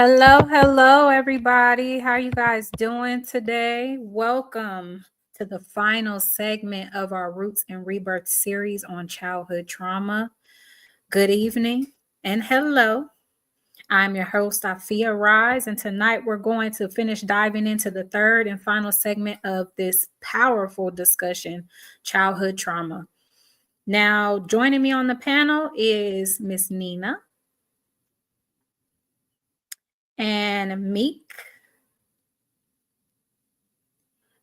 Hello, everybody. How are you guys doing today? Welcome to the final segment of our Roots and Rebirth series on childhood trauma. Good evening and hello. I'm your host, Afia Rise, and tonight we're going to finish diving into the third and final segment of this powerful discussion, childhood trauma. Now, joining me on the panel is Miss Nina and Meek,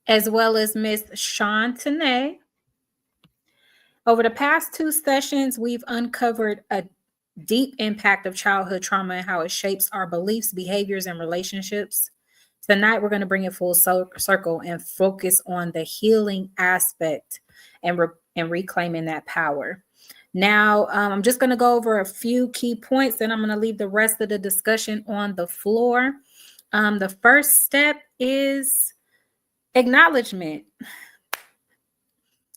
as well as Miss Shantane. Over the past two sessions, we've uncovered a deep impact of childhood trauma and how it shapes our beliefs, behaviors, and relationships. Tonight, we're going to bring it full circle and focus on the healing aspect and reclaiming that power. Now, I'm just going to go over a few key points, and I'm going to leave the rest of the discussion on the floor. The first step is acknowledgement.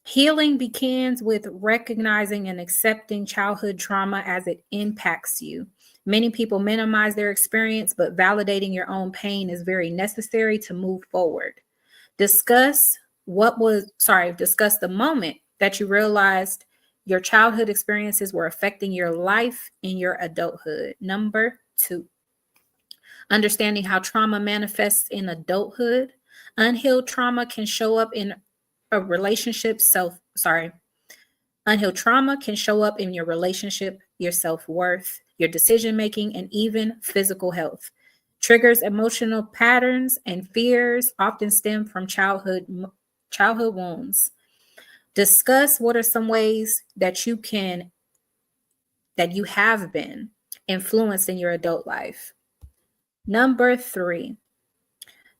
Healing begins with recognizing and accepting childhood trauma as it impacts you. Many people minimize their experience, but validating your own pain is very necessary to move forward. Discuss the moment that you realized your childhood experiences were affecting your life in your adulthood. Number 2, understanding how trauma manifests in adulthood. Unhealed trauma can show up in unhealed trauma can show up in your relationship, your self-worth, your decision-making, and even physical health. Triggers, emotional patterns, and fears often stem from childhood wounds. Discuss what are some ways that you have been influenced in your adult life. Number 3,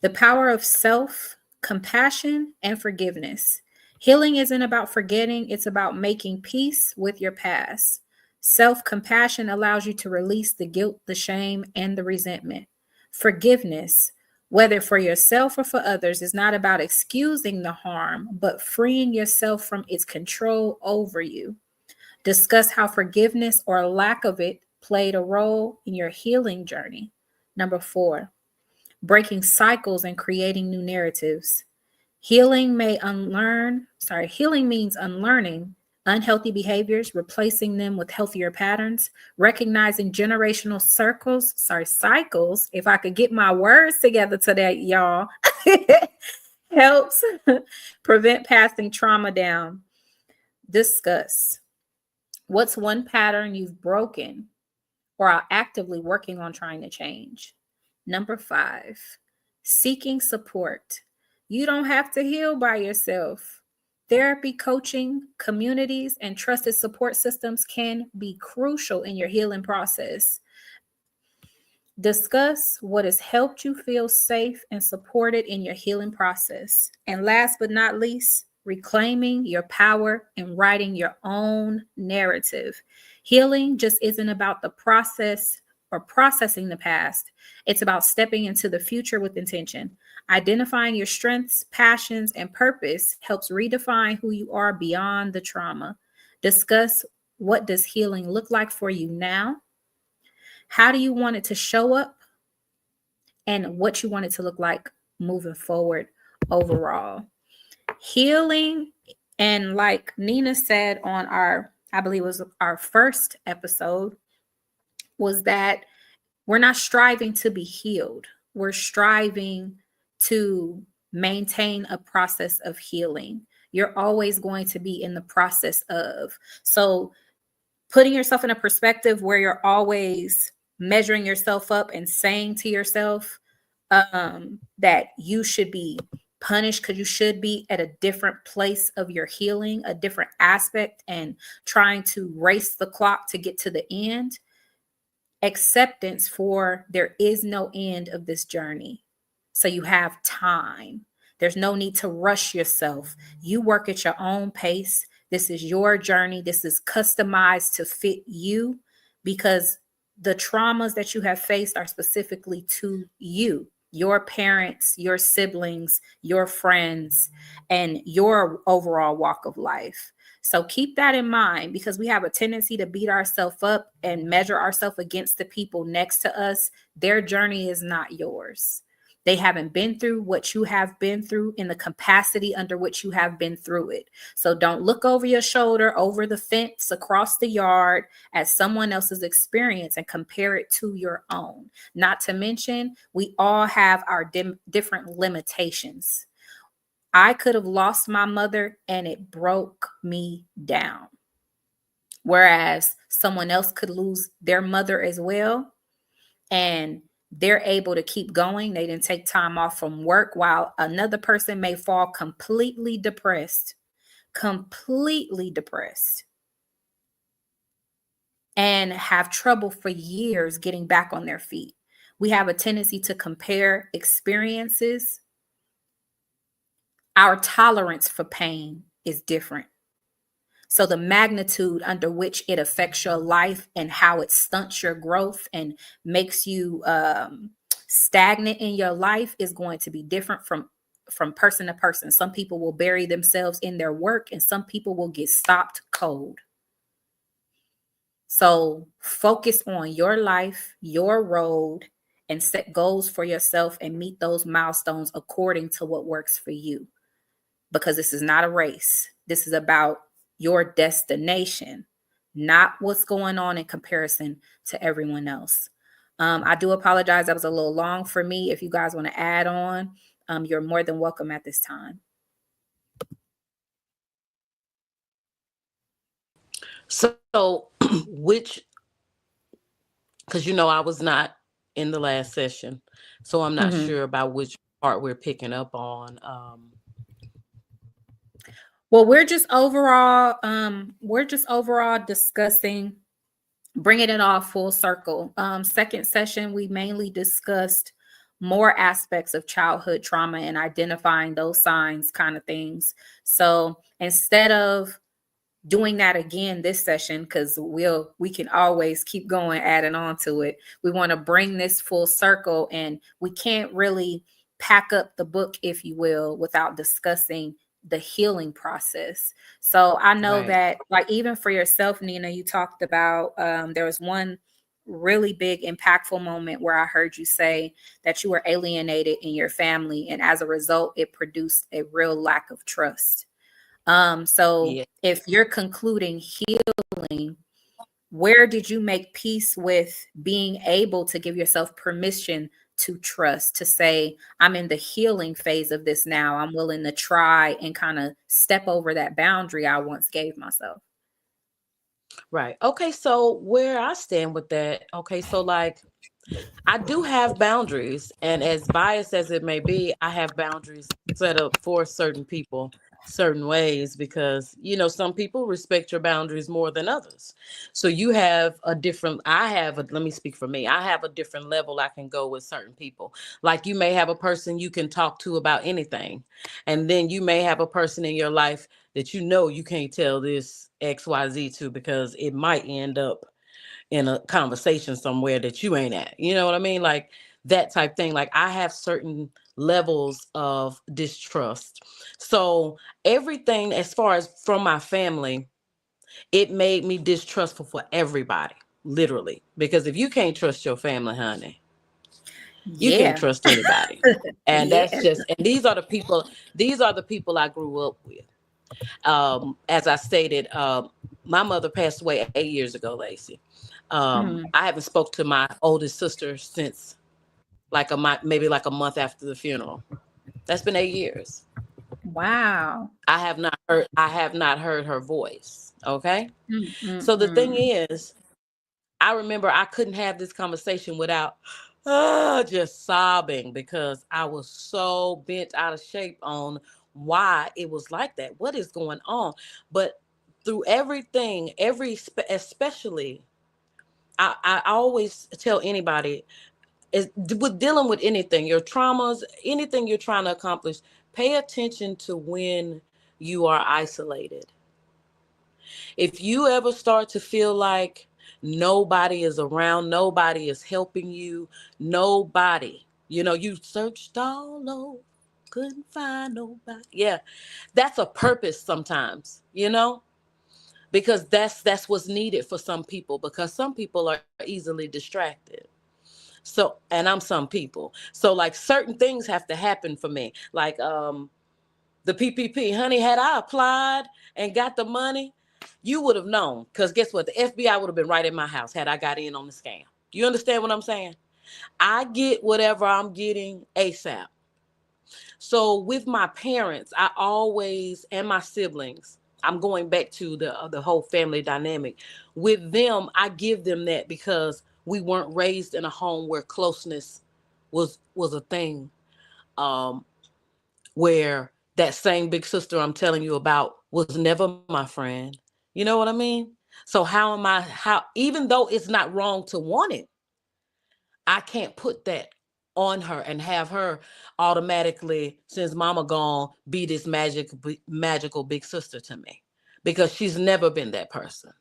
the power of self-compassion and forgiveness. Healing isn't about forgetting, it's about making peace with your past. Self-compassion allows you to release the guilt, the shame, and the resentment. Forgiveness, whether for yourself or for others, is not about excusing the harm, but freeing yourself from its control over you. Discuss how forgiveness or lack of it played a role in your healing journey. Number 4, breaking cycles and creating new narratives. Healing means unlearning unhealthy behaviors, replacing them with healthier patterns, recognizing generational cycles. If I could get my words together today, y'all, helps prevent passing trauma down. Discuss what's one pattern you've broken or are actively working on trying to change. Number 5, seeking support. You don't have to heal by yourself. Therapy, coaching, communities, and trusted support systems can be crucial in your healing process. Discuss what has helped you feel safe and supported in your healing process. And last but not least, reclaiming your power and writing your own narrative. Healing just isn't about the process or processing the past. It's about stepping into the future with intention. Identifying your strengths, passions, and purpose helps redefine who you are beyond the trauma. Discuss what does healing look like for you now? How do you want it to show up? And what you want it to look like moving forward overall. Healing, and like Nina said on I believe it was our first episode, was that we're not striving to be healed. We're striving to maintain a process of healing. You're always going to be in the process of. So putting yourself in a perspective where you're always measuring yourself up and saying to yourself that you should be punished because you should be at a different place of your healing, a different aspect, and trying to race the clock to get to the end. Acceptance for there is no end of this journey. So you have time. There's no need to rush yourself. You work at your own pace. This is your journey. This is customized to fit you because the traumas that you have faced are specifically to you. your parents, your siblings, your friends, and your overall walk of life. So keep that in mind, because we have a tendency to beat ourselves up and measure ourselves against the people next to us. Their journey is not yours. They haven't been through what you have been through in the capacity under which you have been through it. So don't look over your shoulder, over the fence, across the yard at someone else's experience and compare it to your own. Not to mention, we all have our different limitations. I could have lost my mother and it broke me down. Whereas someone else could lose their mother as well, and they're able to keep going. They didn't take time off from work, while another person may fall completely depressed, and have trouble for years getting back on their feet. We have a tendency to compare experiences. Our tolerance for pain is different. So the magnitude under which it affects your life and how it stunts your growth and makes you stagnant in your life is going to be different from person to person. Some people will bury themselves in their work, and some people will get stopped cold. So focus on your life, your road, and set goals for yourself and meet those milestones according to what works for you. Because this is not a race. This is about your destination, not what's going on in comparison to everyone else. I do apologize. That was a little long for me. If you guys want to add on, you're more than welcome at this time. So, which, because I was not in the last session, so I'm not Mm-hmm. sure about which part we're picking up on. Well, we're just overall discussing, bringing it all full circle. Second session, we mainly discussed more aspects of childhood trauma and identifying those signs, kind of things. So instead of doing that again this session, because we can always keep going, adding on to it, we want to bring this full circle, and we can't really pack up the book, if you will, without discussing the healing process. So I know Right. that, like, even for yourself, Nina, you talked about there was one really big impactful moment where I heard you say that you were alienated in your family, and as a result it produced a real lack of trust. So Yeah. if you're concluding healing, where did you make peace with being able to give yourself permission to trust, to say, I'm in the healing phase of this now. I'm willing to try and kind of step over that boundary I once gave myself. Right. Okay. So where I stand with that, okay, so like I do have boundaries, and as biased as it may be, I have boundaries set up for certain people, certain ways, because some people respect your boundaries more than others. So you have a different. Let me speak for me. I have a different level I can go with certain people. Like you may have a person you can talk to about anything, and then you may have a person in your life that you can't tell this XYZ to because it might end up in a conversation somewhere that you ain't at. You know what I mean? Like that type thing. Like I have certain levels of distrust. So everything as far as from my family, it made me distrustful for everybody, literally. Because if you can't trust your family, honey, you can't Yeah. trust anybody. And that's Yeah. just, and these are the people I grew up with. As I stated, my mother passed away 8 years ago, Lacey. Mhm. I haven't spoke to my oldest sister since maybe like a month after the funeral. That's been 8 years. Wow. I have not heard her voice. Okay. Mm, mm, So the thing mm. is, I remember I couldn't have this conversation without just sobbing because I was so bent out of shape on why it was like that. What is going on? But through everything, especially, I always tell anybody is with dealing with anything, your traumas, anything you're trying to accomplish, pay attention to when you are isolated. If you ever start to feel like nobody is around, nobody is helping you, nobody. You searched all over, couldn't find nobody. Yeah, that's a purpose sometimes, because that's what's needed for some people, because some people are easily distracted. So, and I'm some people. So like certain things have to happen for me. Like the PPP, honey, had I applied and got the money, you would have known. Because guess what? The FBI would have been right in my house had I got in on the scam. You understand what I'm saying? I get whatever I'm getting ASAP. So with my parents, I always, and my siblings, I'm going back to the whole family dynamic. With them, I give them that because we weren't raised in a home where closeness was a thing. Um, where that same big sister I'm telling you about was never my friend. You know what I mean? So how even though it's not wrong to want it, I can't put that on her and have her automatically, since mama gone, be this magical big sister to me, because she's never been that person.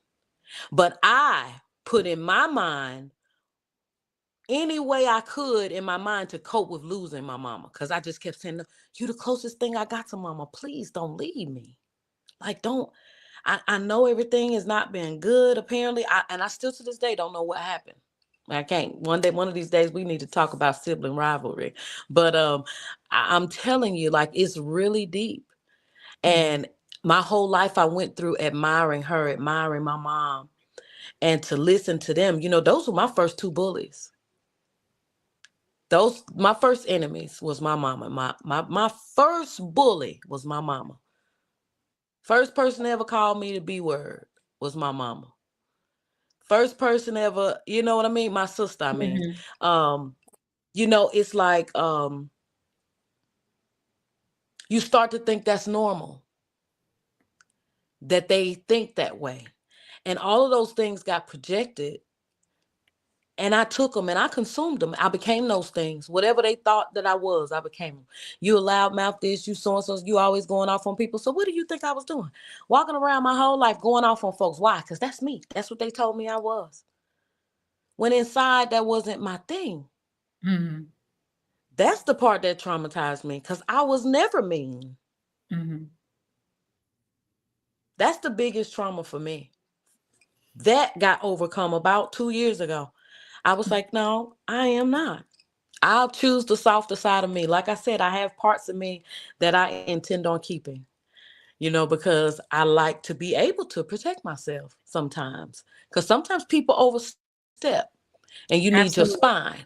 But I put in my mind any way I could in my mind to cope with losing my mama, because I just kept saying, you the closest thing I got to mama. Please don't leave me. Like, don't. I know everything has not been good, apparently. And I still to this day don't know what happened. I can't. One of these days, we need to talk about sibling rivalry. But I'm telling you, like, it's really deep. Mm. And my whole life I went through admiring her, admiring my mom, and to listen to them. Those were my first two bullies. Those my first enemies was my mama. My first bully was my mama. First person ever called me the B word was my mama. First person ever, you know what I mean? My sister, I mean. Mhm. Um, it's like you start to think that's normal, that they think that way. And all of those things got projected, and I took them and I consumed them. I became those things. Whatever they thought that I was, I became them. You a loudmouth this, you so and so, you always going off on people. So what do you think I was doing? Walking around my whole life going off on folks. Why? Because that's me. That's what they told me I was. When inside, that wasn't my thing. Mhm. That's the part that traumatized me, because I was never mean. Mhm. That's the biggest trauma for me. That got overcome about 2 years ago. I was like, no, I am not. I'll choose the softer side of me. Like I said, I have parts of me that I intend on keeping, because I like to be able to protect myself sometimes. Because sometimes people overstep and you need your spine. Absolutely.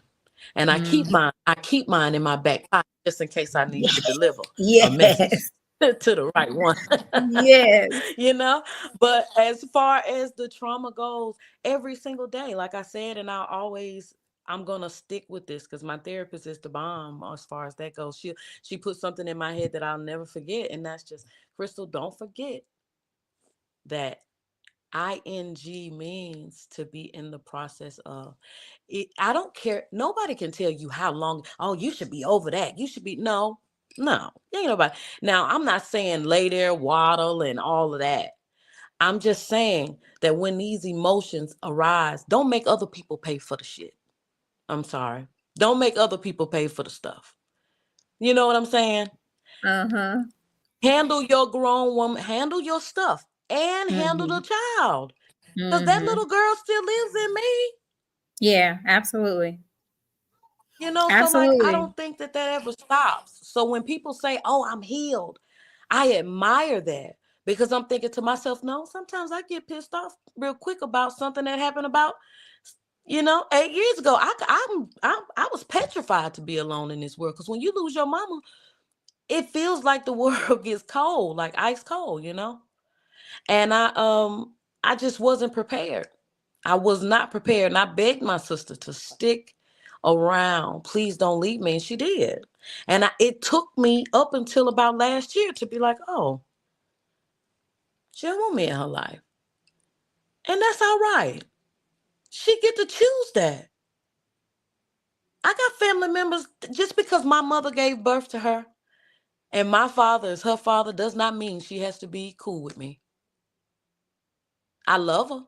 And I keep mine in my back pocket just in case I need to deliver a message Yes. to the right one. Yes. you know but as far as the trauma goes, every single day, like I said, and I'm gonna stick with this because my therapist is the bomb as far as that goes. She put something in my head that I'll never forget, and that's just, Crystal, don't forget that ing means to be in the process of it. I don't care, nobody can tell you how long. Oh, you should be over that, you should be. No, ain't nobody. Now, I'm not saying lay there, waddle, and all of that. I'm just saying that when these emotions arise, don't make other people pay for the shit. I'm sorry. Don't make other people pay for the stuff. You know what I'm saying? Uh-huh. Handle your grown woman, handle your stuff, and handle the Mhm. child. Because that little Mhm. girl still lives in me. Yeah, absolutely. So like, I Absolutely. don't think that ever stops. So when people say, oh, I'm healed, I admire that, because I'm thinking to myself, no, sometimes I get pissed off real quick about something that happened about 8 years ago. I was petrified to be alone in this world, because when you lose your mama, it feels like the world gets cold, like ice cold. And I just wasn't prepared. I was not prepared. And I begged my sister to stick around. Please don't leave me. And she did. And it took me up until about last year to be like, oh, she don't want me in her life. And that's all right. She get to choose that. I got family members, just because my mother gave birth to her and my father is her father does not mean she has to be cool with me. I love her.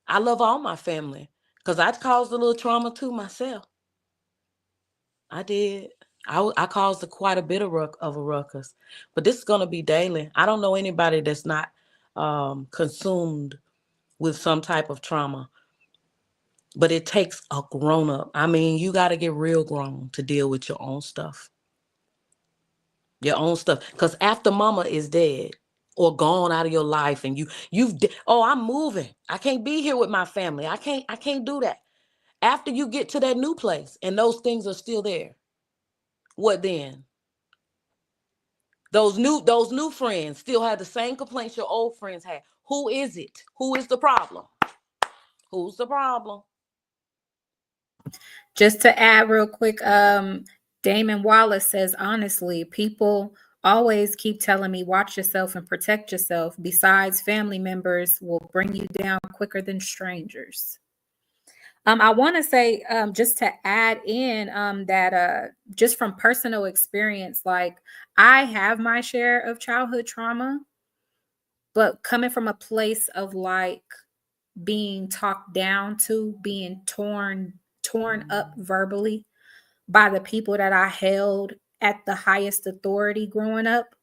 I love all my family, because I caused a little trauma to myself. I did. I caused quite a bit of a ruckus, but this is gonna be daily. I don't know anybody that's not consumed with some type of trauma, but it takes a grown up. I mean, you got to get real grown to deal with your own stuff. Because after mama is dead or gone out of your life, and oh, I'm moving. I can't be here with my family. I can't do that. After you get to that new place and those things are still there, what then? Those new friends still have the same complaints your old friends had. Who is it? Who is the problem? Who's the problem? Just to add real quick, Damon Wallace says, honestly, people always keep telling me, watch yourself and protect yourself. Besides, family members will bring you down quicker than strangers. I want to say, just to add in, that just from personal experience, like I have my share of childhood trauma, but coming from a place of like being talked down to, being torn up verbally by the people that I held at the highest authority growing up,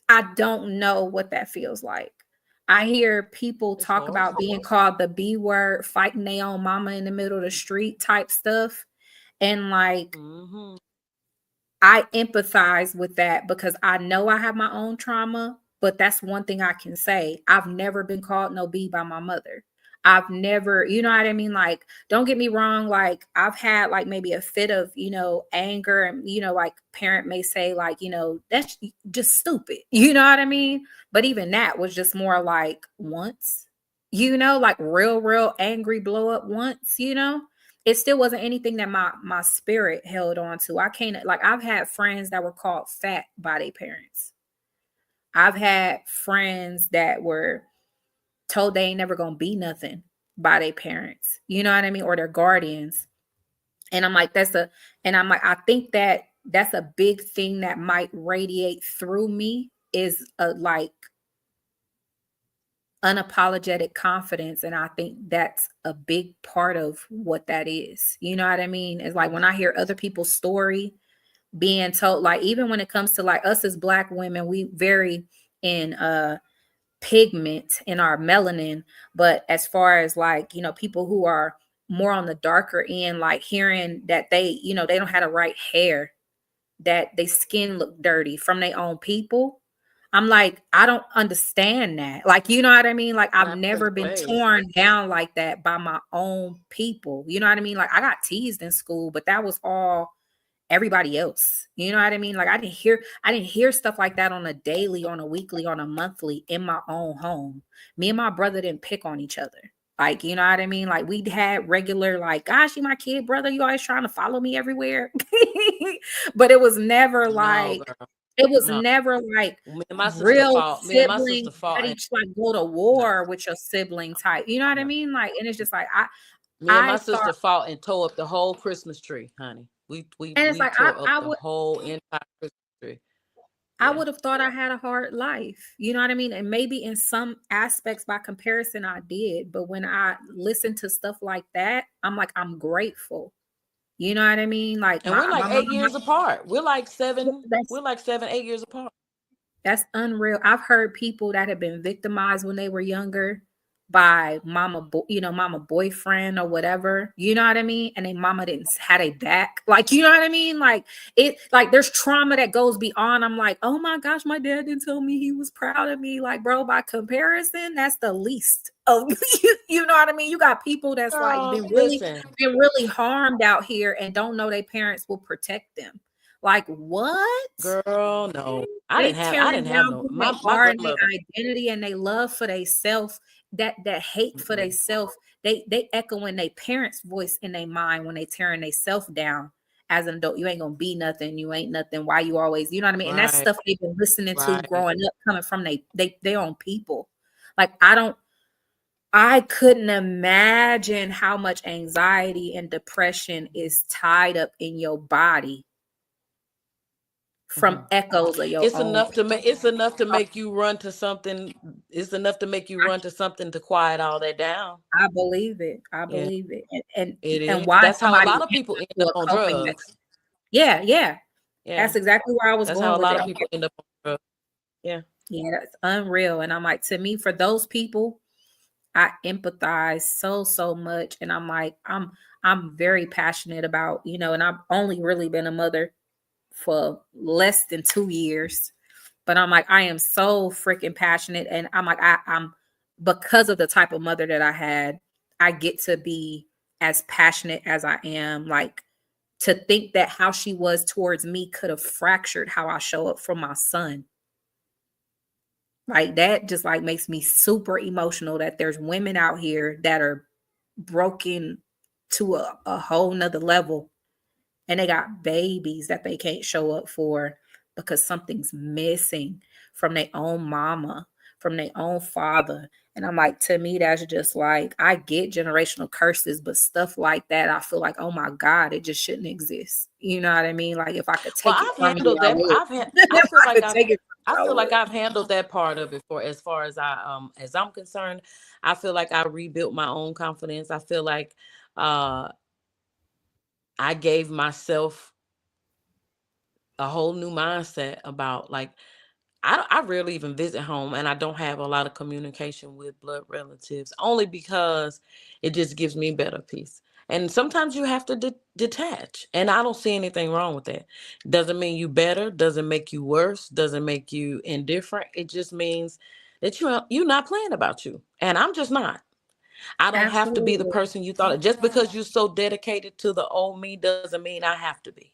I don't know what that feels like. I hear people It's talk about horrible. being called the B word, fighting their own mama in the middle of the street type stuff. And like, Mm-hmm. I empathize with that because I know I have my own trauma, but that's one thing I can say. I've never been called no B by my mother. I've never, you know what I mean? Like, don't get me wrong. Like, I've had like maybe a fit of, anger, and, like parent may say like, that's just stupid. You know what I mean? But even that was just more like once, like real angry blow up once. It still wasn't anything that my spirit held on to. I can't, like, I've had friends that were called fat by their parents. I've had friends that were told they ain't never gonna be nothing by their parents. You know what I mean? Or their guardians. And I'm like, I think that that's a big thing that might radiate through me, is a like unapologetic confidence. And I think that's a big part of what that is. You know what I mean? It's like when I hear other people's story being told, like even when it comes to like us as Black women, we vary in pigment in our melanin. But as far as like, people who are more on the darker end, like hearing that they don't have the right hair, that they skin look dirty from their own people. I'm like, I don't understand that. Like, you know what I mean? Like, I've Slap in never the been face. torn down like that by my own people. You know what I mean? Like, I got teased in school, but that was all everybody else. You know what I mean? Like, I didn't hear stuff like that on a daily, on a weekly, on a monthly in my own home. Me and my brother didn't pick on each other. Like, you know what I mean? Like, we had regular, like, gosh, you my kid brother, you always trying to follow me everywhere. But it was never No, like, girl. it was No. never like Me and my sister real fought. Me and my sister sibling fought, and ready to like go to no, war with your sibling type. You know what I no. mean? Like, and it's just like I Me and my I thought, sister fought and tore up the whole Christmas tree, honey. We we and it's we like I tore up I the would whole entire Christmas tree. I Yeah. would have thought I had a hard life. You know what I mean? And maybe in some aspects by comparison I did, but when I listen to stuff like that, I'm like, I'm grateful. You know what I mean? Like And we're my like mom, 8 years apart. We're like seven. that's We're like 7, 8 years apart. That's unreal. I've heard people that have been victimized when they were younger by mama boyfriend or whatever. You know what I mean? And they mama didn't had a back. Like, you know what I mean? Like there's trauma that goes beyond. I'm like, oh my gosh, my dad didn't tell me he was proud of me. Like, bro, by comparison, that's the least of you know what I mean? You got people that's like Girl, listen, been really harmed out here and don't know their parents will protect them. Like, what? girl, no. I They didn't have. I tearing didn't have down no. who they My are and their grandmother. identity and they love for they self, that hate for they Mm-mm. self. They echoing their parents' voice in their mind when they tearing they self down as an adult. You ain't gonna be nothing, you ain't nothing. Why you always, you know what I mean? And that's Right, stuff they've been listening to right. growing up, coming from their own people. Like, I couldn't imagine how much anxiety and depression is tied up in your body Hmm. from echoes of your It's own enough to people. make. It's enough to make you run to something. It's enough to make you run to something to quiet all that down. I believe it. I Yeah, believe it. it And is. why That's how a somebody lot of would people end enter up into a on coping drugs. mechanism. Yeah, yeah. Yeah. That's exactly where I was That's how going a with lot it. of I'm people like, end up on drugs. Yeah. yeah, that's unreal. And I'm like, to me, for those people, I empathize so, so much. And I'm like, I'm very passionate about, and I've only really been a mother for less than 2 years. But I'm like, I am so freaking passionate. And I'm like, I'm because of the type of mother that I had, I get to be as passionate as I am. Like, to think that how she was towards me could have fractured how I show up for my son. Like, that just like makes me super emotional that there's women out here that are broken to a whole nother level, and they got babies that they can't show up for because something's missing from their own mama, from their own father. And I'm like, to me, that's just like, I get generational curses, but stuff like that, I feel like, oh my God, it just shouldn't exist. You know what I mean? Like, if I could Well, take it I've from you, handled I that. would. I If feel I like could take it from I you, I feel like would. I've handled that part of it for as far as I'm concerned. I feel like I rebuilt my own confidence. I feel like uh I gave myself a whole new mindset about like I rarely even visit home, and I don't have a lot of communication with blood relatives only because it just gives me better peace. And sometimes you have to detach, and I don't see anything wrong with that. Doesn't mean you better, doesn't make you worse, doesn't make you indifferent. It just means that you're not playing about you, and I'm just not. I don't have to be the Absolutely. person you thought. Just because you're so dedicated to the old me doesn't mean I have to be.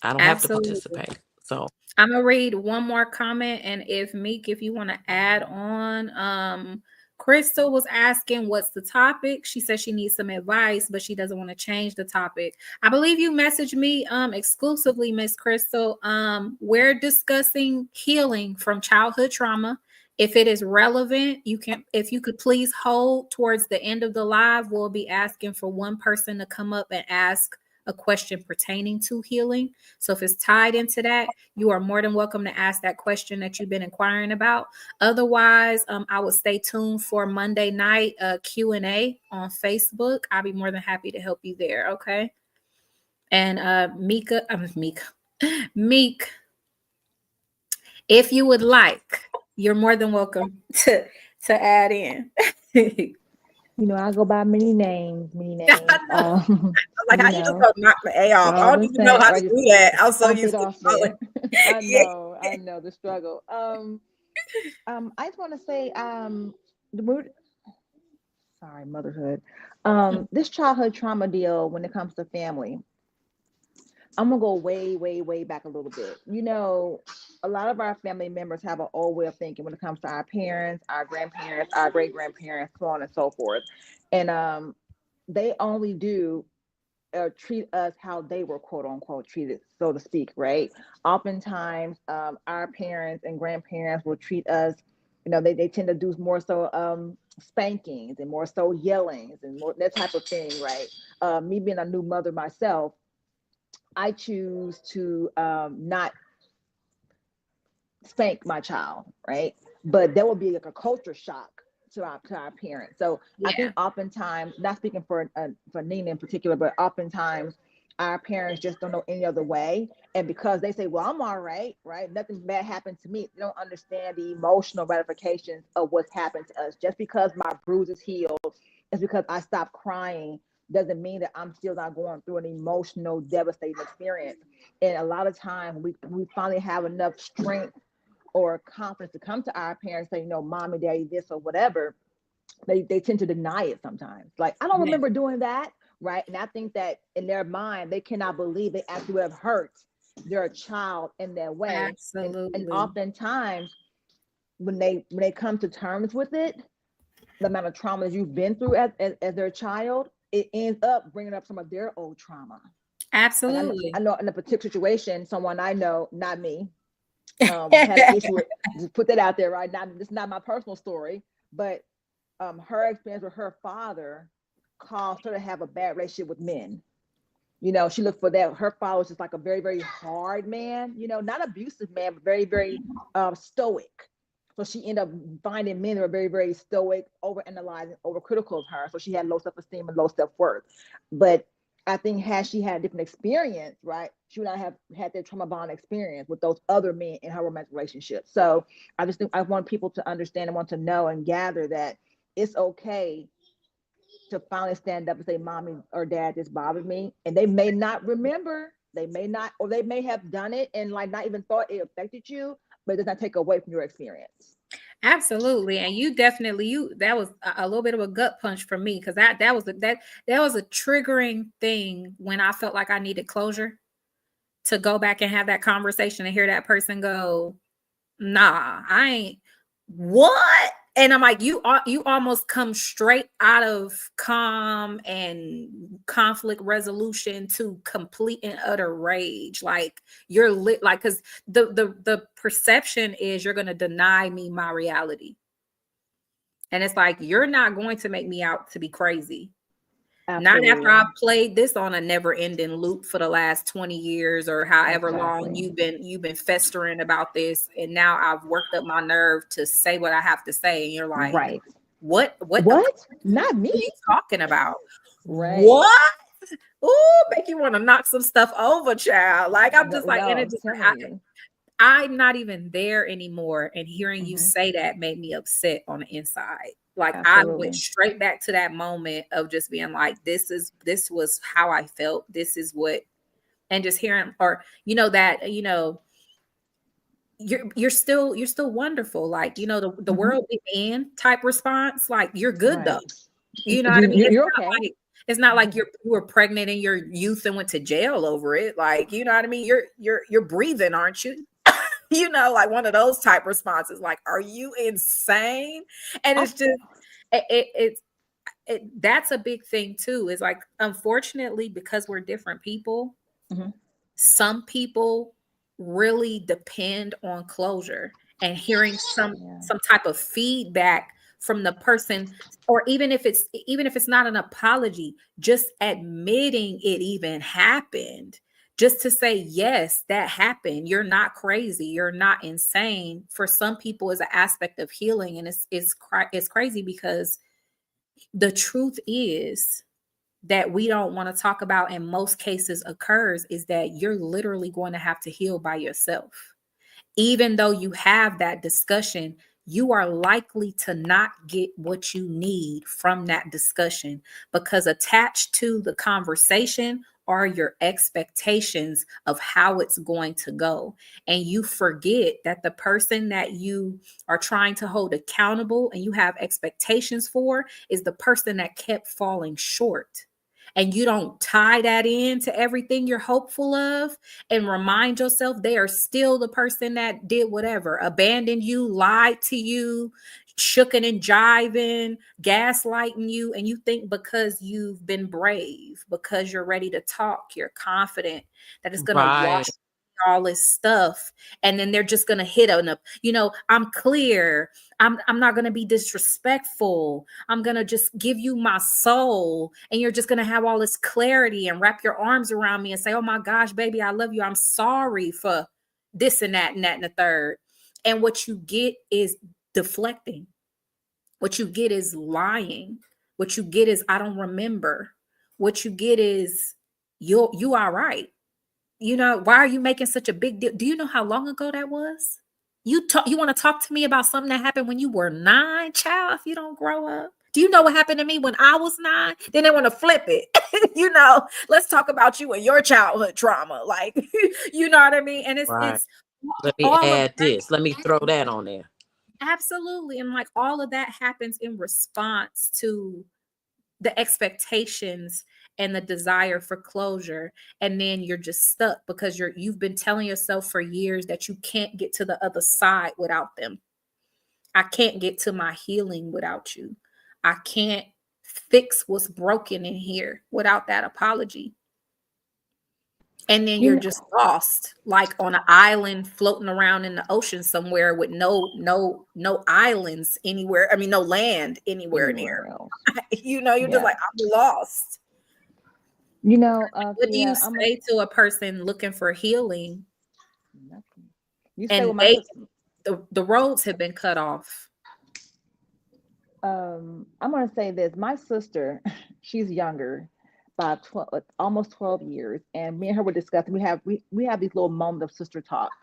I don't have to Absolutely. participate. So I'm gonna read one more comment, and if Meek, if you want to add on, Crystal was asking what's the topic. She says she needs some advice, but she doesn't want to change the topic. I believe you messaged me exclusively, Miss Crystal. We're discussing healing from childhood trauma. If it is relevant, if you could please hold towards the end of the live, we'll be asking for one person to come up and ask a question pertaining to healing. So if it's tied into that, you are more than welcome to ask that question that you've been inquiring about. Otherwise, I would stay tuned for Monday night Q&A on Facebook. I'll be more than happy to help you there. Okay. And Meek, if you would like, you're more than welcome to add in. I go by many names, many I names. know. Like, how You you just know, gonna knock the A off? I all don't the even know same, how to right? Just do that. I'm so stomp used it to off calling. there. Yeah. I know the struggle. I just want to say, the mood. Sorry, motherhood. This childhood trauma deal when it comes to family. I'm gonna go way, way, way back a little bit. A lot of our family members have an old way of thinking when it comes to our parents, our grandparents, our great grandparents, so on and so forth. And they only do treat us how they were quote unquote treated, so to speak, right? Oftentimes, our parents and grandparents will treat us, they tend to do more so spankings and more so yellings and more that type of thing, right? Me being a new mother myself, I choose to not spank my child, right? But there will be like a culture shock to our parents. So I Yeah. think oftentimes, not speaking for Nina in particular, but oftentimes our parents just don't know any other way, and because they say, "Well, I'm all right, right? Nothing bad happened to me," they don't understand the emotional ramifications of what's happened to us. Just because my bruise is healed, it's because I stopped crying. Doesn't mean that I'm still not going through an emotional, devastating experience. And a lot of times, we finally have enough strength or confidence to come to our parents, say, mommy, daddy, this or whatever, they tend to deny it sometimes. Like, I don't Yeah. remember doing that, right? And I think that in their mind, they cannot believe they actually would have hurt their child in that way. And Absolutely. oftentimes, when they come to terms with it, the amount of trauma that you've been through as their child, it ends up bringing up some of their old trauma. Like, I Absolutely. know in a particular situation, someone I know, not me, had an issue with, just put that out there, right? Not, this is not my personal story, but her experience with her father caused her to have a bad relationship with men. She looked for that. Her father was just like a very, very hard man, not abusive man, but very, very stoic. So she ended up finding men that were very, very stoic, over analyzing, over critical of her. So she had low self esteem and low self worth. But I think had she had a different experience, right, she would not have had that trauma bond experience with those other men in her romantic relationship. So I just think I want people to understand and want to know and gather that it's okay to finally stand up and say, mommy or dad, this bothered me. And they may not remember, they may not, or they may have done it and like not even thought it affected you, but it does not take away from your experience. Absolutely. And you definitely, that was a little bit of a gut punch for me, because that was a triggering thing when I felt like I needed closure, to go back and have that conversation and hear that person go, nah, I ain't. What? And I'm like, you almost come straight out of calm and conflict resolution to complete and utter rage. Like, you're lit, like, because the perception is you're going to deny me my reality. And it's like, you're not going to make me out to be crazy. Absolutely. Not after I've played this on a never-ending loop for the last 20 years or however long you've been festering about this, and now I've worked up my nerve to say what I have to say, and you're like, right. What? Not me. What are you talking about? Right. What? Ooh, make you want to knock some stuff over, child. Like, I'm just like, and it just, I'm not even there anymore. And hearing you say that made me upset on the inside. Like, Absolutely. I went straight back to that moment of just being like, this was how I felt. This is what, and just hearing, or, that, you're still wonderful. Like, the world we in type response. Like, you're good though. You know what I mean? You're okay. It's not like you were pregnant in your youth and went to jail over it. Like, you know what I mean? You're breathing, aren't you? Like one of those type responses, like, are you insane? And it's just, that's a big thing too. Is like, unfortunately, because we're different people, some people really depend on closure and hearing some type of feedback from the person, or even if it's not an apology, just admitting it even happened. Just to say, yes, that happened. You're not crazy. You're not insane. For some people, is an aspect of healing, and it's crazy because the truth is that we don't want to talk about, in most cases occurs, is that you're literally going to have to heal by yourself. Even though you have that discussion, you are likely to not get what you need from that discussion, because attached to the conversation are your expectations of how it's going to go. And you forget that the person that you are trying to hold accountable and you have expectations for is the person that kept falling short. And you don't tie that in to everything you're hopeful of and remind yourself they are still the person that did whatever, abandoned you, lied to you, shooking and jiving, gaslighting you. And you think because you've been brave, because you're ready to talk, you're confident that it's going to wash all this stuff, and then they're just going to hit on up, I'm clear, I'm not going to be disrespectful, I'm going to just give you my soul, and you're just going to have all this clarity and wrap your arms around me and say, oh my gosh, baby, I love you, I'm sorry for this and that and that and the third. And what you get is deflecting. What you get is lying. What you get is, I don't remember. What you get is, you are right. Why are you making such a big deal? Do you know how long ago that was? You want to talk to me about something that happened when you were 9, child, if you don't grow up? Do you know what happened to me when I was 9? Then they want to flip it. Let's talk about you and your childhood trauma. Like, you know what I mean? And it's let me add this. Let me throw that on there. Absolutely. And like, all of that happens in response to the expectations and the desire for closure. And then you're just stuck because you've been telling yourself for years that you can't get to the other side without them. I can't get to my healing without you. I can't fix what's broken in here without that apology. And then you're just lost, like on an island floating around in the ocean somewhere with no islands anywhere. I mean, no land anywhere near. You're just like, I'm lost. What do you say to a person looking for healing? Nothing. You say, the roads have been cut off. I'm going to say this. My sister, she's younger. about 12, almost 12 years. And me and her were discussing, we have these little moments of sister talks.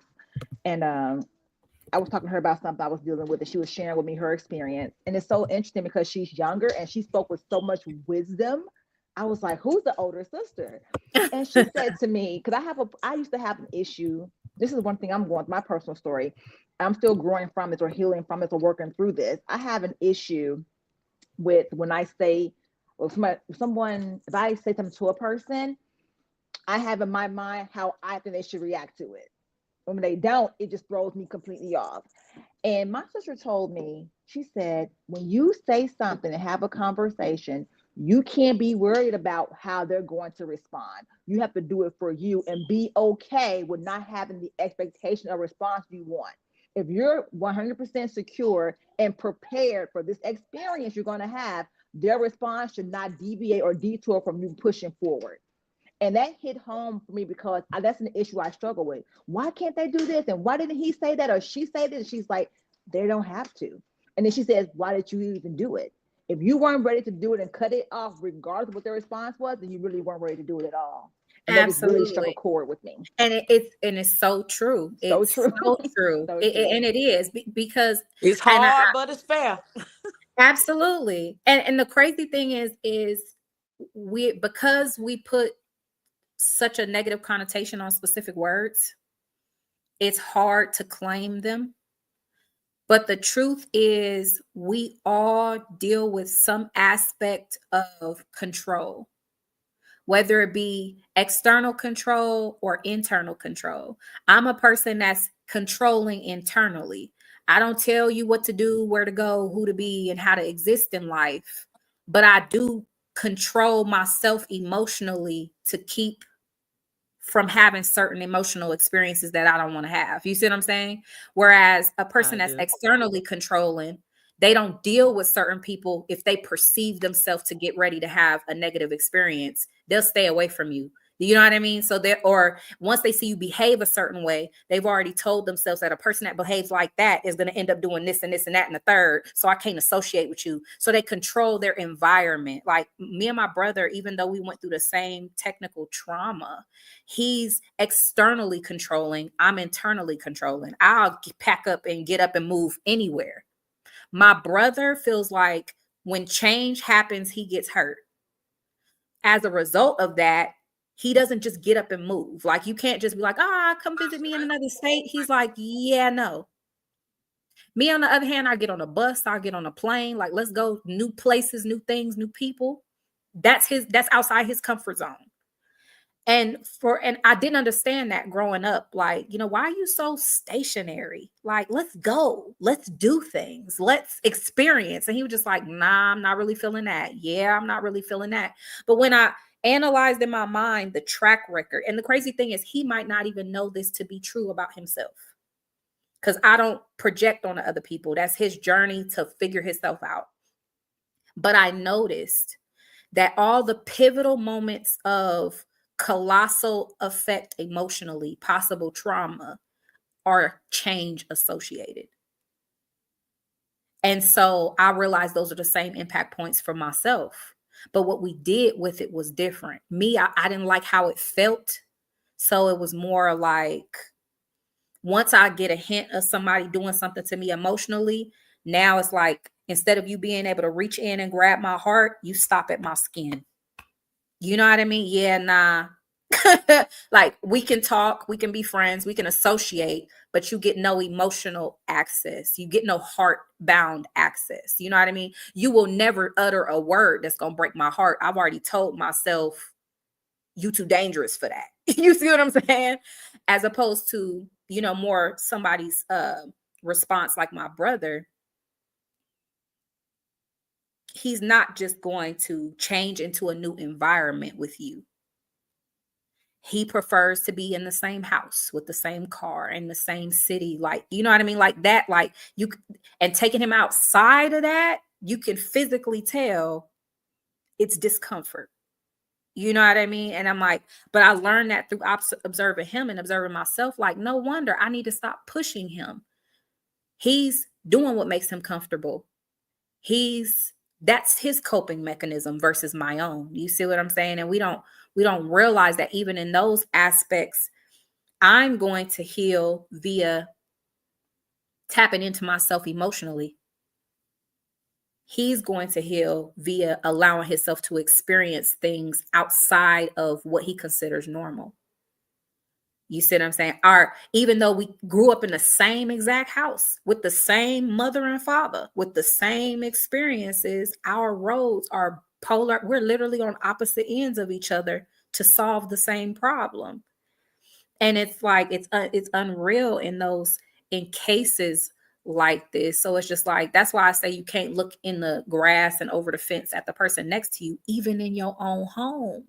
And I was talking to her about something I was dealing with, and she was sharing with me her experience. And it's so interesting because she's younger and she spoke with so much wisdom. I was like, who's the older sister? And she said to me, because I used to have an issue. This is one thing I'm going, my personal story. I'm still growing from this or healing from this or working through this. I have an issue with when I say, or if I say something to a person, I have in my mind how I think they should react to it. When they don't, it just throws me completely off. And my sister told me, she said, when you say something and have a conversation, you can't be worried about how they're going to respond. You have to do it for you and be okay with not having the expectation or response you want. If you're 100% secure and prepared for this experience you're going to have, their response should not deviate or detour from you pushing forward. And that hit home for me because that's an issue I struggle with. Why can't they do this? And why didn't he say that or she say this? And she's like, they don't have to. And then she says, why did you even do it? If you weren't ready to do it and cut it off, regardless of what their response was, then you really weren't ready to do it at all. And that just really struck a Absolutely. chord with me. And it's so true. So It's true. so true. So true. And it is because It's and hard, but it's fair. absolutely. And the crazy thing is because we put such a negative connotation on specific words, it's hard to claim them. But the truth is, we all deal with some aspect of control, whether it be external control or internal control. I'm a person that's controlling internally. I don't tell you what to do, where to go, who to be, and how to exist in life, but I do control myself emotionally to keep from having certain emotional experiences that I don't want to have. You see what I'm saying? Whereas a person that's externally controlling, they don't deal with certain people. If they perceive themselves to get ready to have a negative experience, they'll stay away from you. You know what I mean? So or once they see you behave a certain way, they've already told themselves that a person that behaves like that is going to end up doing this and this and that and the third. So I can't associate with you. So they control their environment. Like me and my brother, even though we went through the same technical trauma, he's externally controlling. I'm internally controlling. I'll pack up and get up and move anywhere. My brother feels like when change happens, he gets hurt. As a result of that, he doesn't just get up and move. Like you can't just be like, come visit me in another state. He's like, yeah, no. Me, on the other hand, I get on a bus, I get on a plane, like let's go, new places, new things, new people. That's outside his comfort zone. And I didn't understand that growing up. Like, why are you so stationary? Like, let's go, let's do things, let's experience. And he was just like, nah, I'm not really feeling that. Yeah, I'm not really feeling that. But when I analyzed in my mind the track record, and the crazy thing is he might not even know this to be true about himself, because I don't project on the other people. That's his journey to figure himself out. But I noticed that all the pivotal moments of colossal effect emotionally, possible trauma, are change associated. And so I realized those are the same impact points for myself. But what we did with it was different. Me, I didn't like how it felt. So it was more like, once I get a hint of somebody doing something to me emotionally, now it's like, instead of you being able to reach in and grab my heart, you stop at my skin. You know what I mean? Yeah, nah. Like we can talk, we can be friends, we can associate, but you get no emotional access. You get no heart bound access. You know what I mean? You will never utter a word that's going to break my heart. I've already told myself, you too dangerous for that. You see what I'm saying? As opposed to, more somebody's response, like my brother. He's not just going to change into a new environment with you. He prefers to be in the same house with the same car in the same city. Like, you know what I mean? Like that, like and taking him outside of that, you can physically tell it's discomfort. You know what I mean? And I'm like, but I learned that through observing him and observing myself. Like, no wonder I need to stop pushing him. He's doing what makes him comfortable. He's That's his coping mechanism versus my own. You see what I'm saying? And we don't realize that even in those aspects, I'm going to heal via tapping into myself emotionally. He's going to heal via allowing himself to experience things outside of what he considers normal. You see what I'm saying? Even though we grew up in the same exact house with the same mother and father, with the same experiences, our roads are polar. We're literally on opposite ends of each other to solve the same problem. And it's like it's unreal in cases like this. So it's just like, that's why I say you can't look in the grass and over the fence at the person next to you, even in your own home.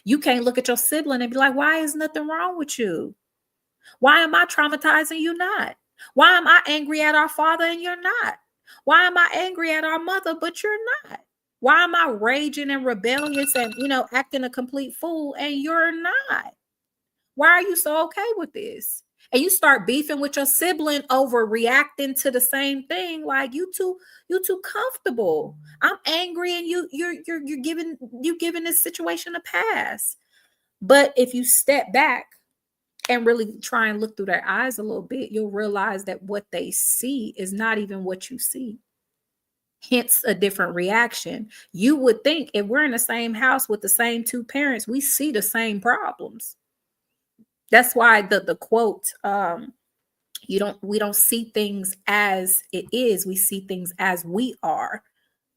You can't look at your sibling and be like, why is nothing wrong with you? Why am I traumatized and you not? Why am I angry at our father and you're not? Why am I angry at our mother but you're not? Why am I raging and rebellious and acting a complete fool and you're not? Why are you so okay with this? And you start beefing with your sibling over reacting to the same thing. Like, you too comfortable. I'm angry and you're giving this situation a pass. But if you step back and really try and look through their eyes a little bit, you'll realize that what they see is not even what you see. Hence a different reaction. You would think if we're in the same house with the same two parents, we see the same problems. That's why the quote, we don't see things as it is, we see things as we are,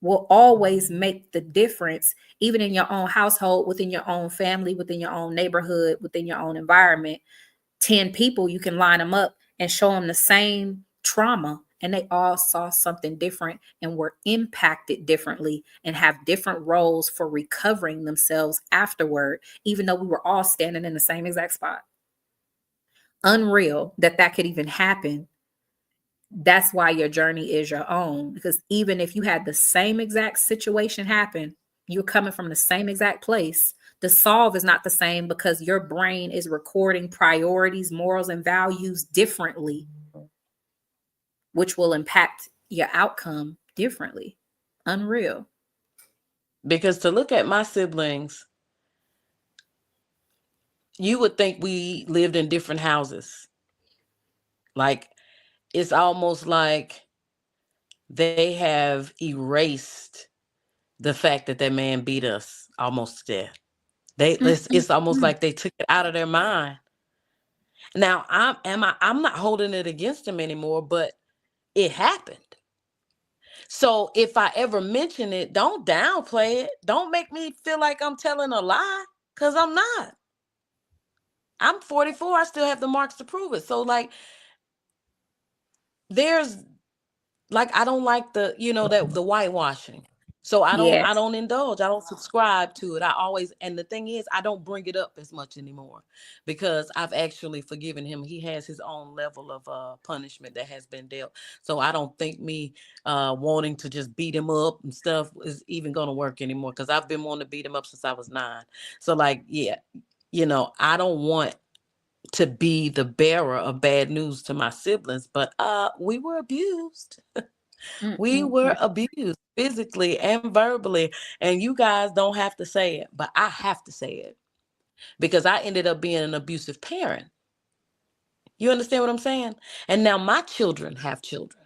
will always make the difference, even in your own household, within your own family, within your own neighborhood, within your own environment. 10 people, you can line them up and show them the same trauma, and they all saw something different and were impacted differently and have different roles for recovering themselves afterward, even though we were all standing in the same exact spot. Unreal that could even happen. That's why your journey is your own, because even if you had the same exact situation happen, you're coming from the same exact place, the solve is not the same because your brain is recording priorities, morals, and values differently, which will impact your outcome differently. Unreal. Because to look at my siblings, you would think we lived in different houses. Like, it's almost like they have erased the fact that that man beat us almost to death. It's almost like they took it out of their mind. Now, I'm not holding it against them anymore, but it happened. So if I ever mention it, don't downplay it. Don't make me feel like I'm telling a lie, because I'm not. I'm 44. I still have the marks to prove it. So like, there's like, I don't like the whitewashing. So I Yes. don't indulge. I don't subscribe to it. And the thing is, I don't bring it up as much anymore because I've actually forgiven him. He has his own level of punishment that has been dealt. So I don't think me wanting to just beat him up and stuff is even going to work anymore, because I've been wanting to beat him up since I was 9. So like, yeah, I don't want to be the bearer of bad news to my siblings, but we were abused. We were abused physically and verbally, and you guys don't have to say it, but I have to say it because I ended up being an abusive parent. You understand what I'm saying? And now my children have children.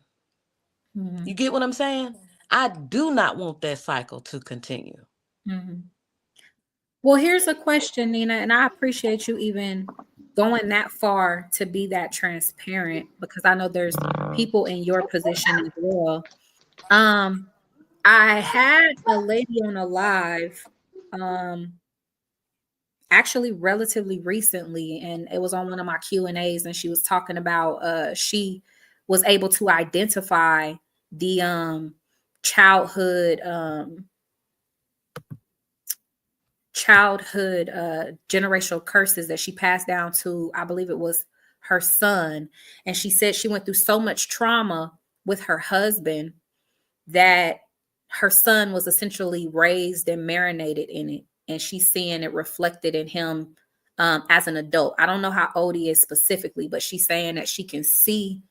Mm-hmm. You get what I'm saying? I do not want that cycle to continue. Mm-hmm. Well, here's a question, Nina, and I appreciate you even going that far to be that transparent, because I know there's people in your position as well. I had a lady on a live, actually relatively recently, and it was on one of my Q&As, and she was talking about she was able to identify the childhood generational curses that she passed down to, I believe it was her son. And she said she went through so much trauma with her husband that her son was essentially raised and marinated in it, and she's seeing it reflected in him as an adult. I don't know how old he is specifically, but she's saying that she can see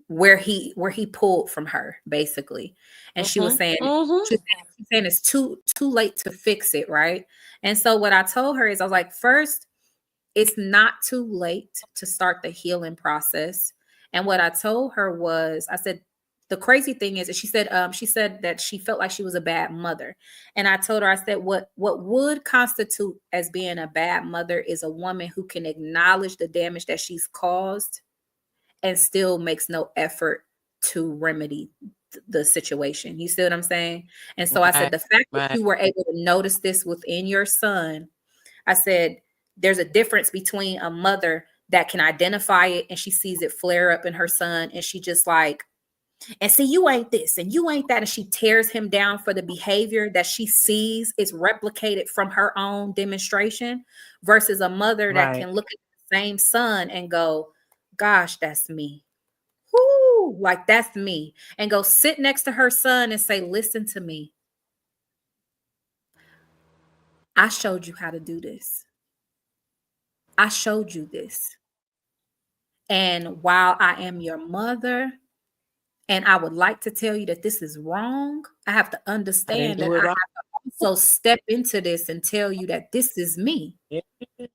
where he pulled from her, basically. And she was Mm-hmm. saying Mm-hmm. she's saying it's too late to fix it, right? And so what I told her is, I was like, first, it's not too late to start the healing process. And what I told her was, I said, the crazy thing is, she said that she felt like she was a bad mother. And I told her, I said, what would constitute as being a bad mother is a woman who can acknowledge the damage that she's caused and still makes no effort to remedy the situation. You see what I'm saying? And so I said, Right. the fact that Right. you were able to notice this within your son, I said, there's a difference between a mother that can identify it and she sees it flare up in her son and she just like, and see, you ain't this and you ain't that. And she tears him down for the behavior that she sees is replicated from her own demonstration, versus a mother that Right. can look at the same son and go, gosh, that's me. Whoo, like that's me. And go sit next to her son and say, listen to me. I showed you how to do this. I showed you this. And while I am your mother, and I would like to tell you that this is wrong, I have to I didn't understand that do I it have right. to also step into this and tell you that this is me. Yeah.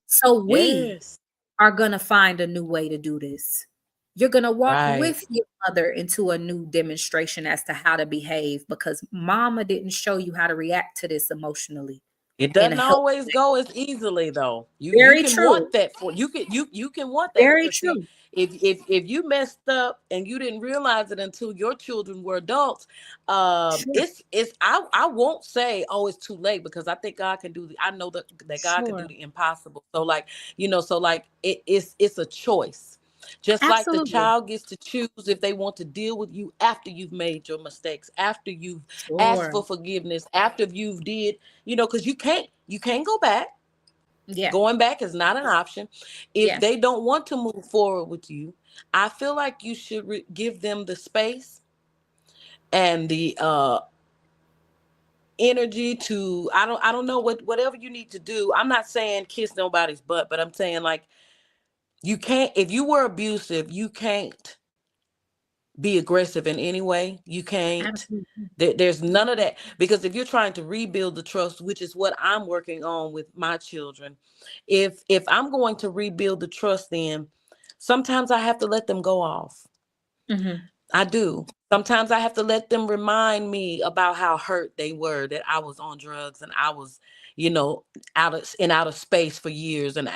So we Yes. are going to find a new way to do this. You're going to walk Right. with your mother into a new demonstration as to how to behave, because mama didn't show you how to react to this emotionally It in a doesn't healthy always way. go as easily though. You Very can want true. that for you can want that Very because see true. if you messed up and you didn't realize it until your children were adults, Sure. it's I won't say oh it's too late because I think God can do I know that God can do Sure. the impossible. So like so like it's a choice. Just like the Absolutely. child gets to choose if they want to deal with you after you've made your mistakes, after you've asked Sure. for forgiveness, after you've did because you can't go back. Yeah. Going back is not an option. If Yes. they don't want to move forward with you, I feel like you should give them the space and the energy to I don't know whatever you need to do. I'm not saying kiss nobody's butt, but I'm saying like you can't if you were abusive, you can't be aggressive in any way. You can't. Absolutely. There's none of that because if you're trying to rebuild the trust, which is what I'm working on with my children, if I'm going to rebuild the trust, then sometimes I have to let them go off. Hmm. I do. Sometimes I have to let them remind me about how hurt they were that I was on drugs and I was, you know, out of space for years. And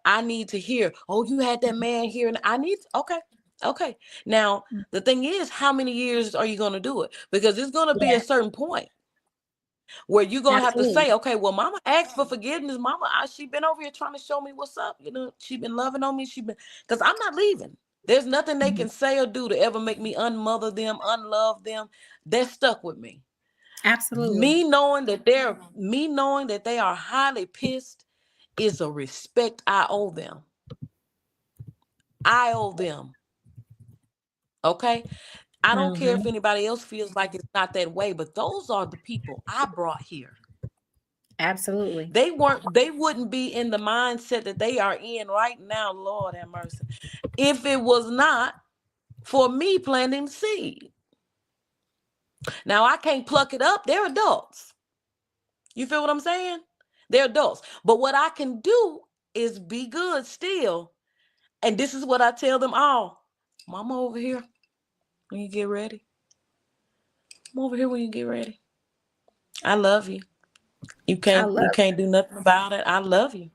I need to hear, oh, you had that man here, and I need okay. Okay. Now the thing is, how many years are you gonna do it? Because it's gonna be a Yeah. certain point where you're gonna have to Absolutely. say, okay, well, mama asked for forgiveness. Mama, she been over here trying to show me what's up. She been loving on me. She been because I'm not leaving. There's nothing they Mhm. can say or do to ever make me unmother them, unlove them. They're stuck with me. Absolutely. Me knowing that they are highly pissed is a respect I owe them. I owe them. Okay. I don't care if Hmm. anybody else feels like it's not that way, but those are the people I brought here. Absolutely. They wouldn't be in the mindset that they are in right now, Lord have mercy, if it was not for me planting the seed. Now I can't pluck it up. They're adults. You feel what I'm saying? They're adults. But what I can do is be good still. And this is what I tell them all. Mama over here when you get ready. I'm over here when you get ready. I love you. You I can't you love can't do nothing about it. I love you.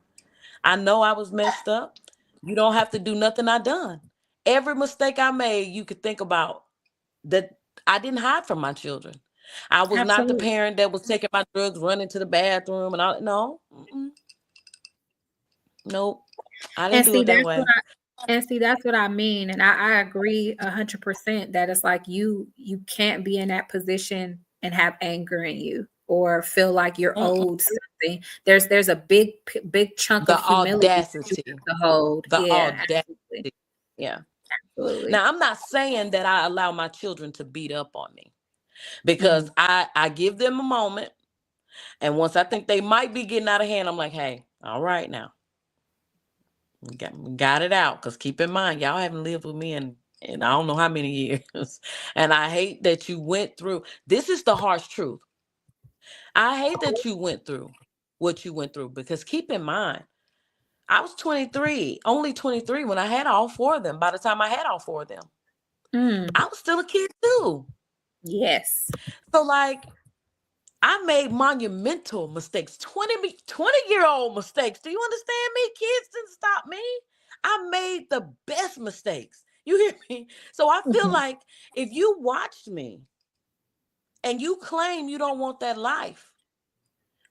I know I was messed up. You don't have to do nothing I done. Every mistake I made, you could think about that. I didn't hide from my children. I was not the absolutely. parent that was taking my drugs, running to the bathroom, and all. No, nope. I didn't And do see, it that that's what way. that's what I mean. And I agree 100% that it's like you can't be in that position and have anger in you or feel like you're Mm-mm. owed something. There's a big chunk The of humility that you audacity. have to hold. The Yeah, audacity. absolutely. Yeah. Absolutely. Now I'm not saying that I allow my children to beat up on me because Mhm. I give them a moment, and once I think they might be getting out of hand, I'm like, hey, all right now. We got it out. Because keep in mind, y'all haven't lived with me in and I don't know how many years. And I hate that you went through. This is the harsh truth. I hate that you went through what you went through, because keep in mind, I was 23, only 23 when I had all four of them. By the time I had all four of them, Mm, I was still a kid too. yes. So like, I made monumental mistakes, 20-year-old mistakes. Do you understand me? Kids didn't stop me. I made the best mistakes. You hear me? So I feel Mhm. like if you watched me and you claim you don't want that life,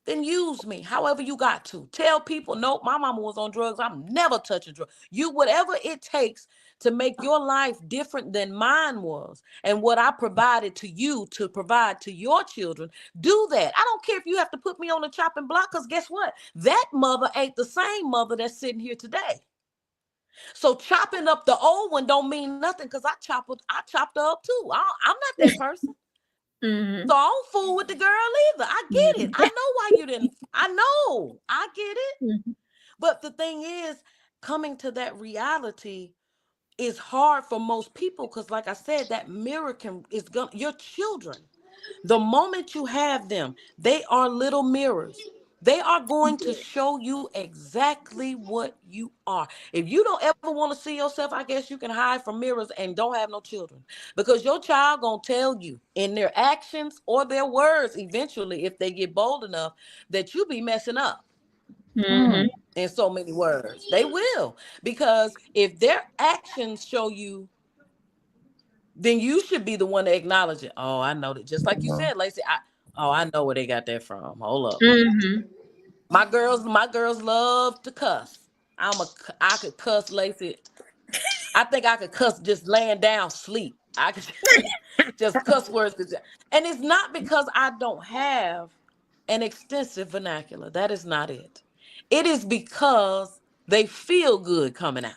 then use me however you got to. Tell people, nope, my mama was on drugs. I'm never touching drugs. You, whatever it takes to make your life different than mine was, and what I provided to you to provide to your children, do that. I don't care if you have to put me on the chopping block, because guess what? That mother ain't the same mother that's sitting here today. So chopping up the old one don't mean nothing, because I chopped her up too. I'm not that person. Mhm. So I don't fool with the girl either. I get it. I know why you didn't. I know. I get it. Mhm. But the thing is, coming to that reality is hard for most people, because, like I said, that mirror is gonna, your children. The moment you have them, they are little mirrors. They are going to show you exactly what you are. If you don't ever want to see yourself, I guess you can hide from mirrors and don't have no children. Because your child going to tell you in their actions or their words eventually, if they get bold enough, that you be messing up Mhm. Mm. in so many words. They will. Because if their actions show you, then you should be the one to acknowledge it. Oh, I know that. Just like you said, Lacey, I know where they got that from. Hold up. Mhm. My girls love to cuss. I could cuss, Lacey. I think I could cuss just laying down sleep. I could just cuss words. And it's not because I don't have an extensive vernacular. That is not it. It is because they feel good coming out.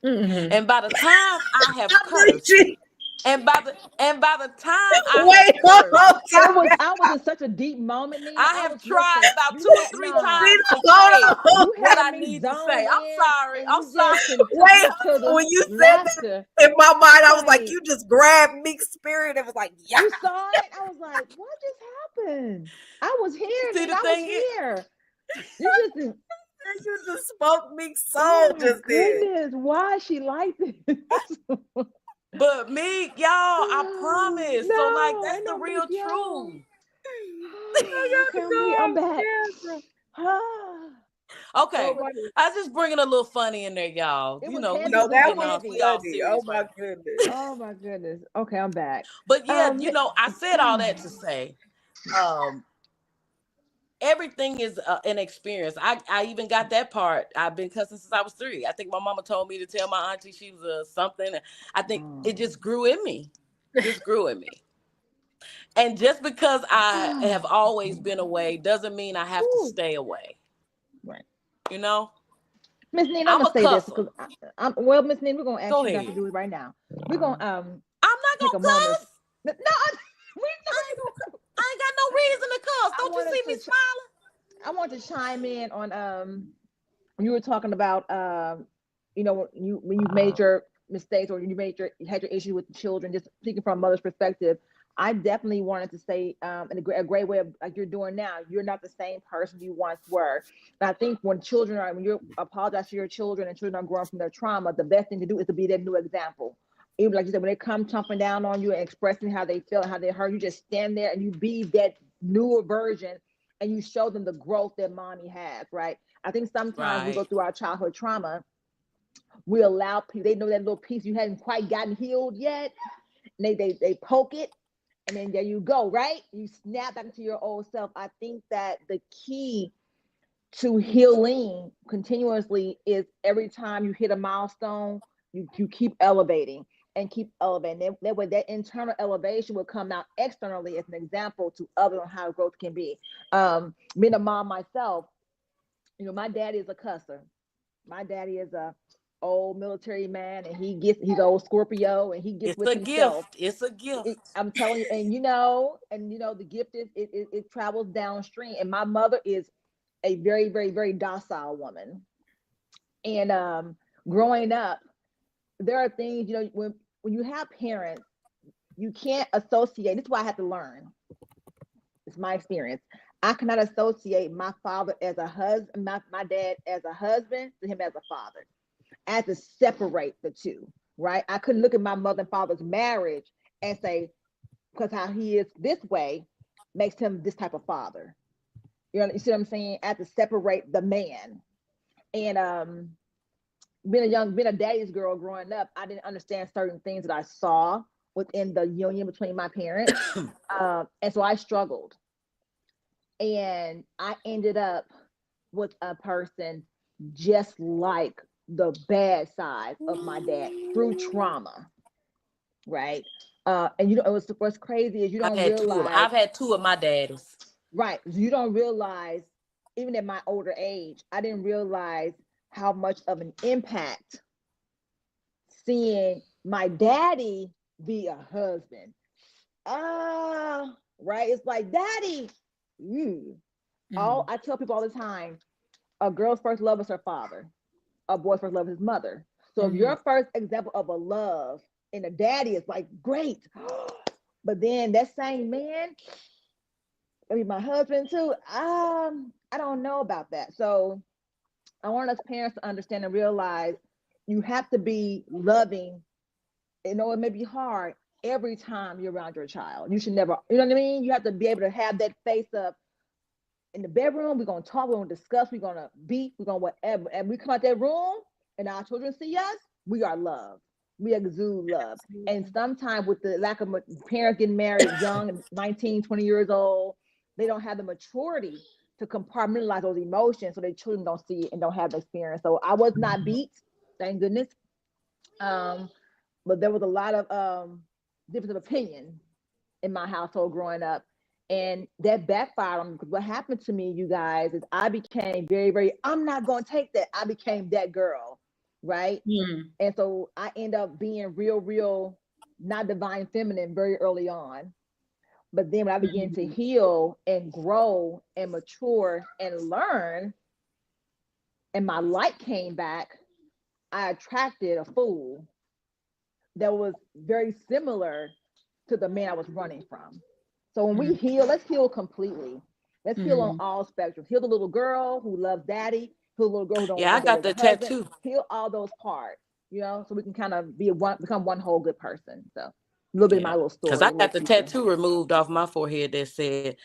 Mhm. And by the time I have I believe cursed, you. and by the time I have Wait, hold cursed, on. I was in such a deep moment, Nina. I I have was tried listen. about You two or had three nah. times to Hold say on. You what had I me need to zone say. I'm in, sorry. and I'm you just sorry. took Wait, me to the when you said that laughter. in my I was mind, I was like, like, you just grabbed Meek's spirit and was like, yeah. you saw it. I was like, what just happened? I was here, See, Nina. the I was thing is, here. You just, You just spoke Meek's oh soul my just then. goodness, why is she like this? but me, y'all, I promise. So, like, No, that's ain't the no big real yo. truth. I got Okay, to I'm here. I'm go. back. Yes. Ah. Okay, Oh So my, I just bringing a little funny in there, y'all. it You was know, heavy. no, It was that so was we heavy. all funny. Oh serious right my now. goodness. Oh my goodness. Okay, I'm back. But yeah, Um, I said all that to say, um, everything is an experience. I even got that part. I've been cussing since I was 3. I think my mama told me to tell my auntie she was a something. I think it just grew in me. Just grew in me. And just because I have always been away doesn't mean I have to Ooh, stay away. right. You know, Miss Nina, I'm I'm gonna a say this cusser. because well, Miss Nina, we're gonna ask Go you not to ahead. do it right now. We're gonna I'm not take a gonna moment. cuss. No, we I ain't gonna. I ain't got no reason to cuss. I Don't you wanted see me to smiling? I want to chime in on you were talking about when you made your mistakes or you had your issue with the children, just speaking from a mother's perspective. I definitely wanted to say in a great way of like you're doing now, you're not the same person you once were. And I think when you apologize to your children and children are growing from their trauma, the best thing to do is to be their new example. Even like you said, when they come chomping down on you and expressing how they feel and how they hurt, you just stand there and you be that newer version and you show them the growth that mommy has, right? I think sometimes we go Right. through our childhood trauma, we allow people, they know that little piece you hadn't quite gotten healed yet. And they poke it, and then there you go, right? You snap back into your old self. I think that the key to healing continuously is every time you hit a milestone, you keep elevating and keep elevating. That way, that internal elevation will come out externally as an example to others on how growth can be. Being a mom myself, my daddy is a cusser. My daddy is a old military man, and he's old Scorpio, and he gets It's with a himself. gift. It's a gift. I'm telling you, and the gift is it travels downstream. And my mother is a very, very, very docile woman. And growing up, there are things when when you have parents, you can't associate. This is why I had to learn. It's my experience. I cannot associate my father as a husband, my dad as a husband, to him as a father. I had to separate the two, right? I couldn't look at my mother and father's marriage and say, because how he is this way makes him this type of father. You see what I'm saying? I had to separate the man. And being a daddy's girl growing up, I didn't understand certain things that I saw within the union between my parents. And so I struggled. And I ended up with a person just like the bad side of my dad through trauma, right? And you know, what's crazy is you don't realize. I've had two of my daddies. Right. You don't realize, even at my older age, I didn't realize how much of an impact seeing my daddy be a husband. Right. It's like, daddy. I tell people all the time, a girl's first love is her father. A boy's first love is his mother. So if your first example of a love in a daddy is like, great. But then that same man, I mean, my husband too, I don't know about that. So I want us parents to understand and realize you have to be loving. You know, it may be hard every time you're around your child. You should never, you know what I mean? You have to be able to have that face of, in the bedroom, we're going to talk, we're going to discuss, we're going to beat, we're going to whatever. And we come out that room and our children see us, we are loved. We exude love. And sometimes with the lack of parents getting married young, 19, 20 years old, they don't have the maturity to compartmentalize those emotions so their children don't see it and don't have the experience. So I was not beat, thank goodness. But there was a lot of difference of opinion in my household growing up. And that backfired on me, because what happened to me, you guys, is I became very, very, I'm not going to take that. I became that girl, right? And so I end up being real, not divine feminine very early on. But then when I began to heal and grow and mature and learn, and my light came back, I attracted a fool that was very similar to the man I was running from. So when we heal, let's heal completely. Let's heal on all spectrums. Heal the little girl who loves daddy. Heal the little girl who don't. Yeah, I got the tattoo. Heal all those parts, you know, so we can kind of become one whole good person. So a little bit of my little story. Because I got the tattoo removed off my forehead that said,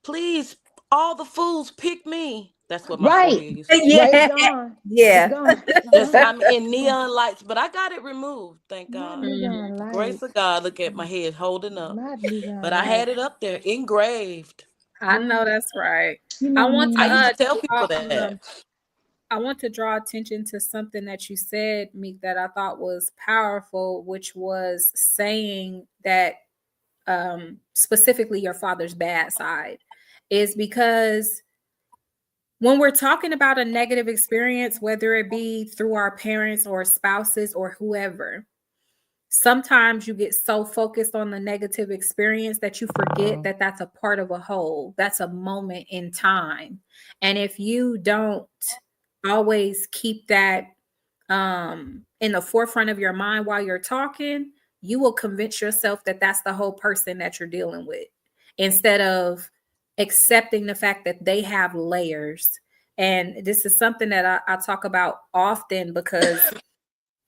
"Please, all the fools pick me." That's what my forehead used to be. Yeah. Right, it's gone. Yeah. It's gone. I'm in neon lights, but I got it removed. Thank God. Grace of God. Look at my head holding up. But I had it up there engraved. I know that's right. I want to I used to tell people that. I want to draw attention to something that you said, Meek, that I thought was powerful, which was saying that specifically your father's bad side is because when we're talking about a negative experience, whether it be through our parents or spouses or whoever, sometimes you get so focused on the negative experience that you forget that that's a part of a whole. That's a moment in time. And if you don't always keep that in the forefront of your mind while you're talking, you will convince yourself that that's the whole person that you're dealing with, instead of accepting the fact that they have layers. And this is something that I talk about often, because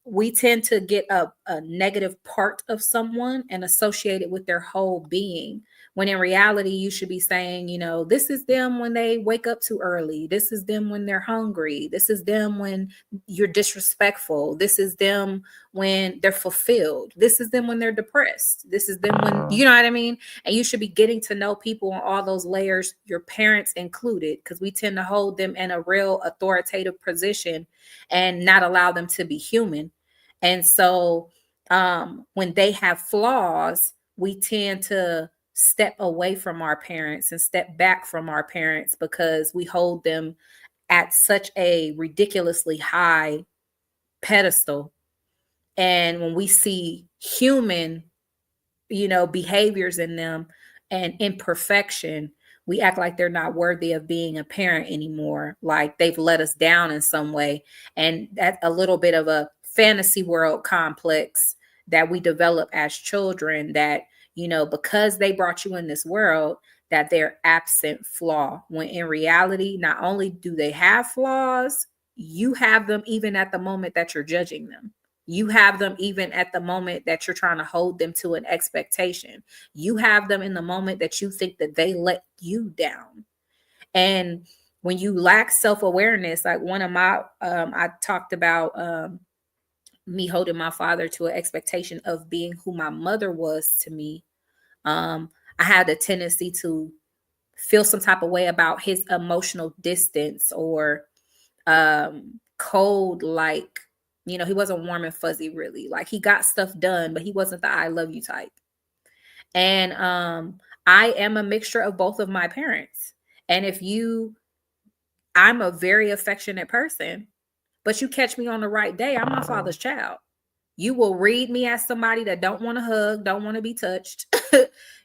we tend to get a negative part of someone and associate it with their whole being, when in reality, you should be saying, you know, this is them when they wake up too early. This is them when they're hungry. This is them when you're disrespectful. This is them when they're fulfilled. This is them when they're depressed. This is them when, you know what I mean? And you should be getting to know people on all those layers, your parents included, because we tend to hold them in a real authoritative position and not allow them to be human. And so when they have flaws, we tend to step away from our parents and step back from our parents because we hold them at such a ridiculously high pedestal. And when we see human, you know, behaviors in them and imperfection, we act like they're not worthy of being a parent anymore, like they've let us down in some way. And that's a little bit of a fantasy world complex that we develop as children, that, because they brought you in this world, that they're absent flaw, when in reality, not only do they have flaws, you have them even at the moment that you're judging them. You have them even at the moment that you're trying to hold them to an expectation. You have them in the moment that you think that they let you down. And when you lack self-awareness, like one of my, I talked about me holding my father to an expectation of being who my mother was to me. I had a tendency to feel some type of way about his emotional distance, or cold, like, he wasn't warm and fuzzy really. Like, he got stuff done, but he wasn't the I love you type. And I am a mixture of both of my parents. And I'm a very affectionate person, but you catch me on the right day, I'm my father's child. You will read me as somebody that don't want to hug, don't want to be touched.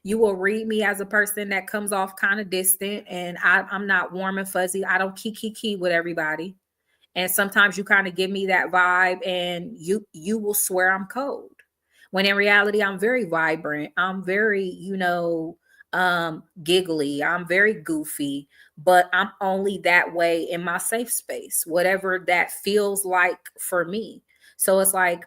You will read me as a person that comes off kind of distant, and I'm not warm and fuzzy. I don't key with everybody. And sometimes you kind of give me that vibe, and you will swear I'm cold, when in reality I'm very vibrant. I'm very, giggly. I'm very goofy, but I'm only that way in my safe space, whatever that feels like for me. So it's like,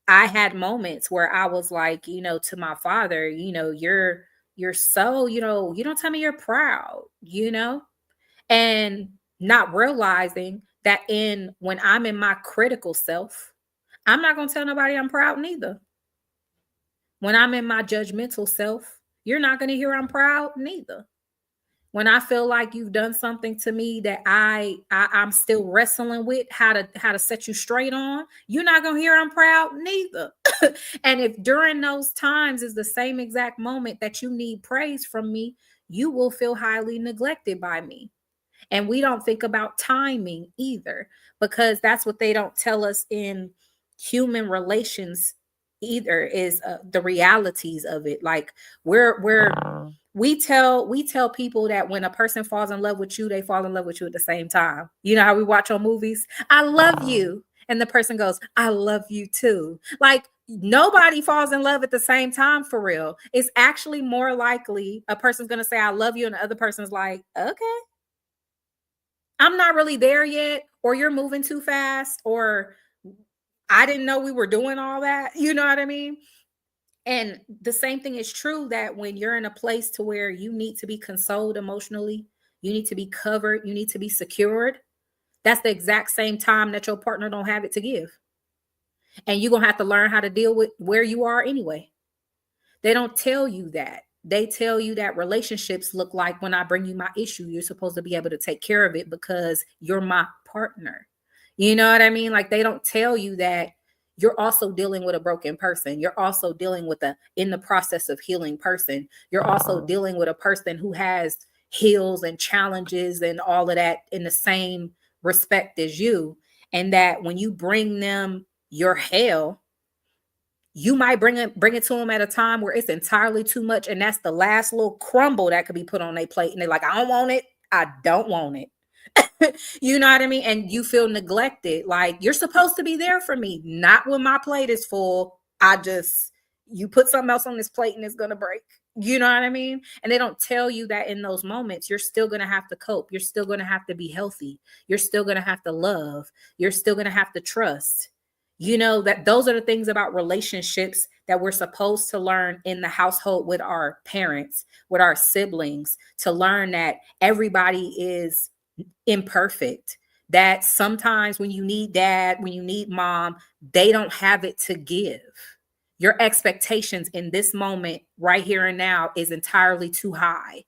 I had moments where I was like, to my father, you're so, you don't tell me you're proud, and not realizing that when I'm in my critical self, I'm not going to tell nobody I'm proud neither. When I'm in my judgmental self, you're not going to hear I'm proud neither. When I feel like you've done something to me that I'm still wrestling with how to set you straight on, you're not going to hear I'm proud neither. And if during those times is the same exact moment that you need praise from me, you will feel highly neglected by me. And we don't think about timing either, because that's what they don't tell us in human relations either, is the realities of it. Like, we tell people that when a person falls in love with you, they fall in love with you at the same time. You know how we watch on movies? I love you. And the person goes, I love you too. Like, nobody falls in love at the same time for real. It's actually more likely a person's going to say, I love you. And the other person's like, okay, I'm not really there yet. Or you're moving too fast. Or I didn't know we were doing all that. You know what I mean? And the same thing is true, that when you're in a place to where you need to be consoled emotionally, you need to be covered, you need to be secured, that's the exact same time that your partner don't have it to give. And you're going to have to learn how to deal with where you are anyway. They don't tell you that. They tell you that relationships look like, when I bring you my issue, you're supposed to be able to take care of it because you're my partner. You know what I mean? Like, they don't tell you that you're also dealing with a broken person. You're also dealing with in the process of healing person. You're also dealing with a person who has hills and challenges and all of that in the same respect as you. And that when you bring them your hell, you might bring it to them at a time where it's entirely too much. And that's the last little crumble that could be put on their plate. And they're like, I don't want it. I don't want it. You know what I mean? And you feel neglected. Like, you're supposed to be there for me. Not when my plate is full. You put something else on this plate and it's going to break. You know what I mean? And they don't tell you that in those moments, you're still going to have to cope. You're still going to have to be healthy. You're still going to have to love. You're still going to have to trust. That those are the things about relationships that we're supposed to learn in the household with our parents, with our siblings, to learn that everybody is imperfect, that sometimes when you need dad, when you need mom, they don't have it to give. Your expectations in this moment right here and now is entirely too high.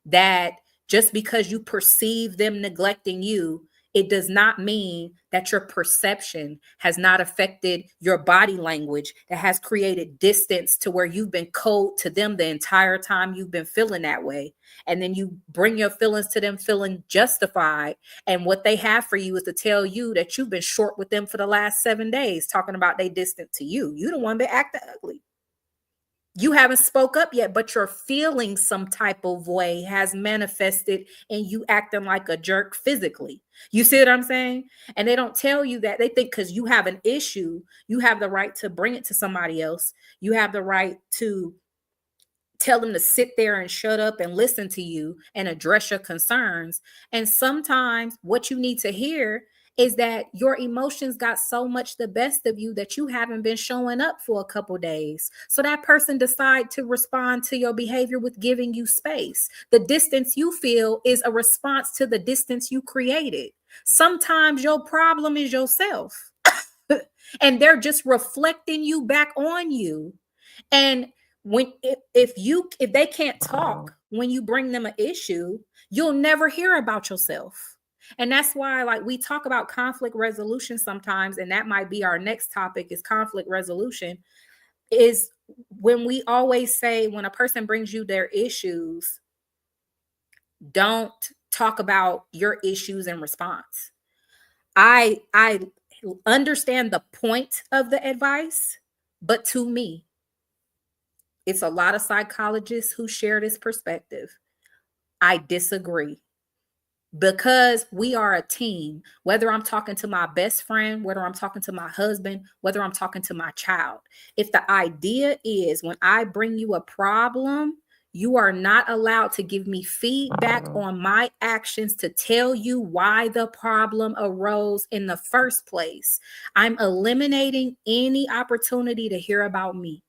That just because you perceive them neglecting you, it does not mean that your perception has not affected your body language, that has created distance to where you've been cold to them the entire time you've been feeling that way. And then you bring your feelings to them feeling justified. And what they have for you is to tell you that you've been short with them for the last 7 days, talking about they distant to you. You the one been acting ugly. You haven't spoke up yet, but you're feeling some type of way has manifested and you acting like a jerk physically. You see what I'm saying? And they don't tell you that. They think because you have an issue, you have the right to bring it to somebody else. You have the right to tell them to sit there and shut up and listen to you and address your concerns. And sometimes what you need to hear is that your emotions got so much the best of you that you haven't been showing up for a couple days. So that person decide to respond to your behavior with giving you space. The distance you feel is a response to the distance you created. Sometimes your problem is yourself. And they're just reflecting you back on you. And when if they can't talk when you bring them an issue, you'll never hear about yourself. And that's why, like, we talk about conflict resolution sometimes, and that might be our next topic, is conflict resolution. Is when we always say, when a person brings you their issues, don't talk about your issues in response. I understand the point of the advice, but to me, it's a lot of psychologists who share this perspective. I disagree, because we are a team. Whether I'm talking to my best friend, whether I'm talking to my husband, whether I'm talking to my child. If the idea is when I bring you a problem, you are not allowed to give me feedback on my actions to tell you why the problem arose in the first place. I'm eliminating any opportunity to hear about me.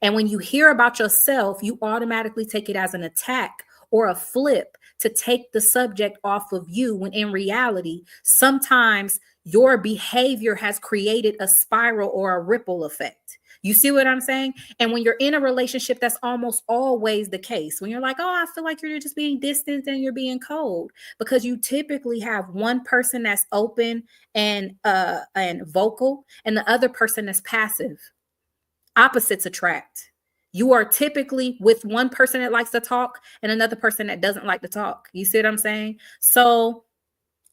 And when you hear about yourself, you automatically take it as an attack or a flip to take the subject off of you, when in reality, sometimes your behavior has created a spiral or a ripple effect. You see what I'm saying? And when you're in a relationship, that's almost always the case. When you're like, oh, I feel like you're just being distant and you're being cold, because you typically have one person that's open and vocal, and the other person that's passive. Opposites attract. You are typically with one person that likes to talk and another person that doesn't like to talk. You see what I'm saying? So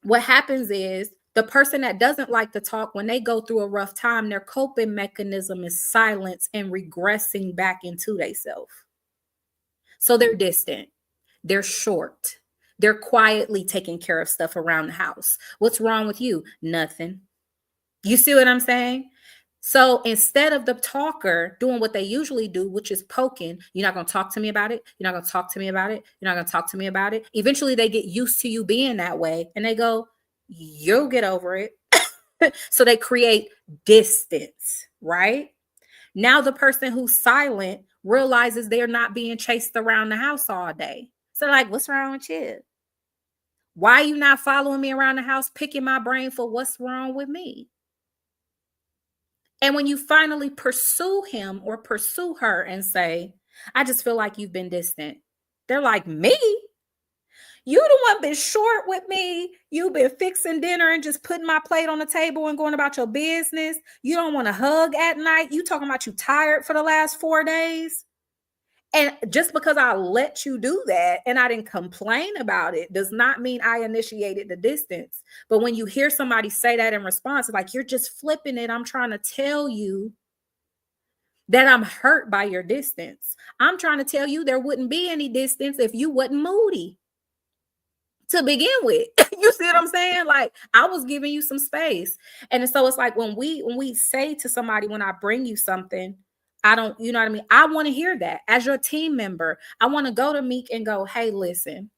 what happens is, the person that doesn't like to talk, when they go through a rough time, their coping mechanism is silence and regressing back into themselves. So they're distant. They're short. They're quietly taking care of stuff around the house. What's wrong with you? Nothing. You see what I'm saying? So instead of the talker doing what they usually do, which is poking, you're not going to talk to me about it. You're not going to talk to me about it. You're not going to talk to me about it. Eventually they get used to you being that way and they go, you'll get over it. So they create distance, right? Now the person who's silent realizes they're not being chased around the house all day. So like, what's wrong with you? Why are you not following me around the house, picking my brain for what's wrong with me? And when you finally pursue him or pursue her and say, I just feel like you've been distant. They're like, me? You the one been short with me. You've been fixing dinner and just putting my plate on the table and going about your business. You don't want to hug at night. You talking about you tired for the last 4 days. And just because I let you do that and I didn't complain about it does not mean I initiated the distance. But when you hear somebody say that in response, it's like, you're just flipping it. I'm trying to tell you that I'm hurt by your distance. I'm trying to tell you there wouldn't be any distance if you wasn't moody to begin with. You see what I'm saying? Like, I was giving you some space. And so it's like when we say to somebody, when I bring you something, I don't, you know what I mean? I want to hear that as your team member. I want to go to Meek and go, hey, listen,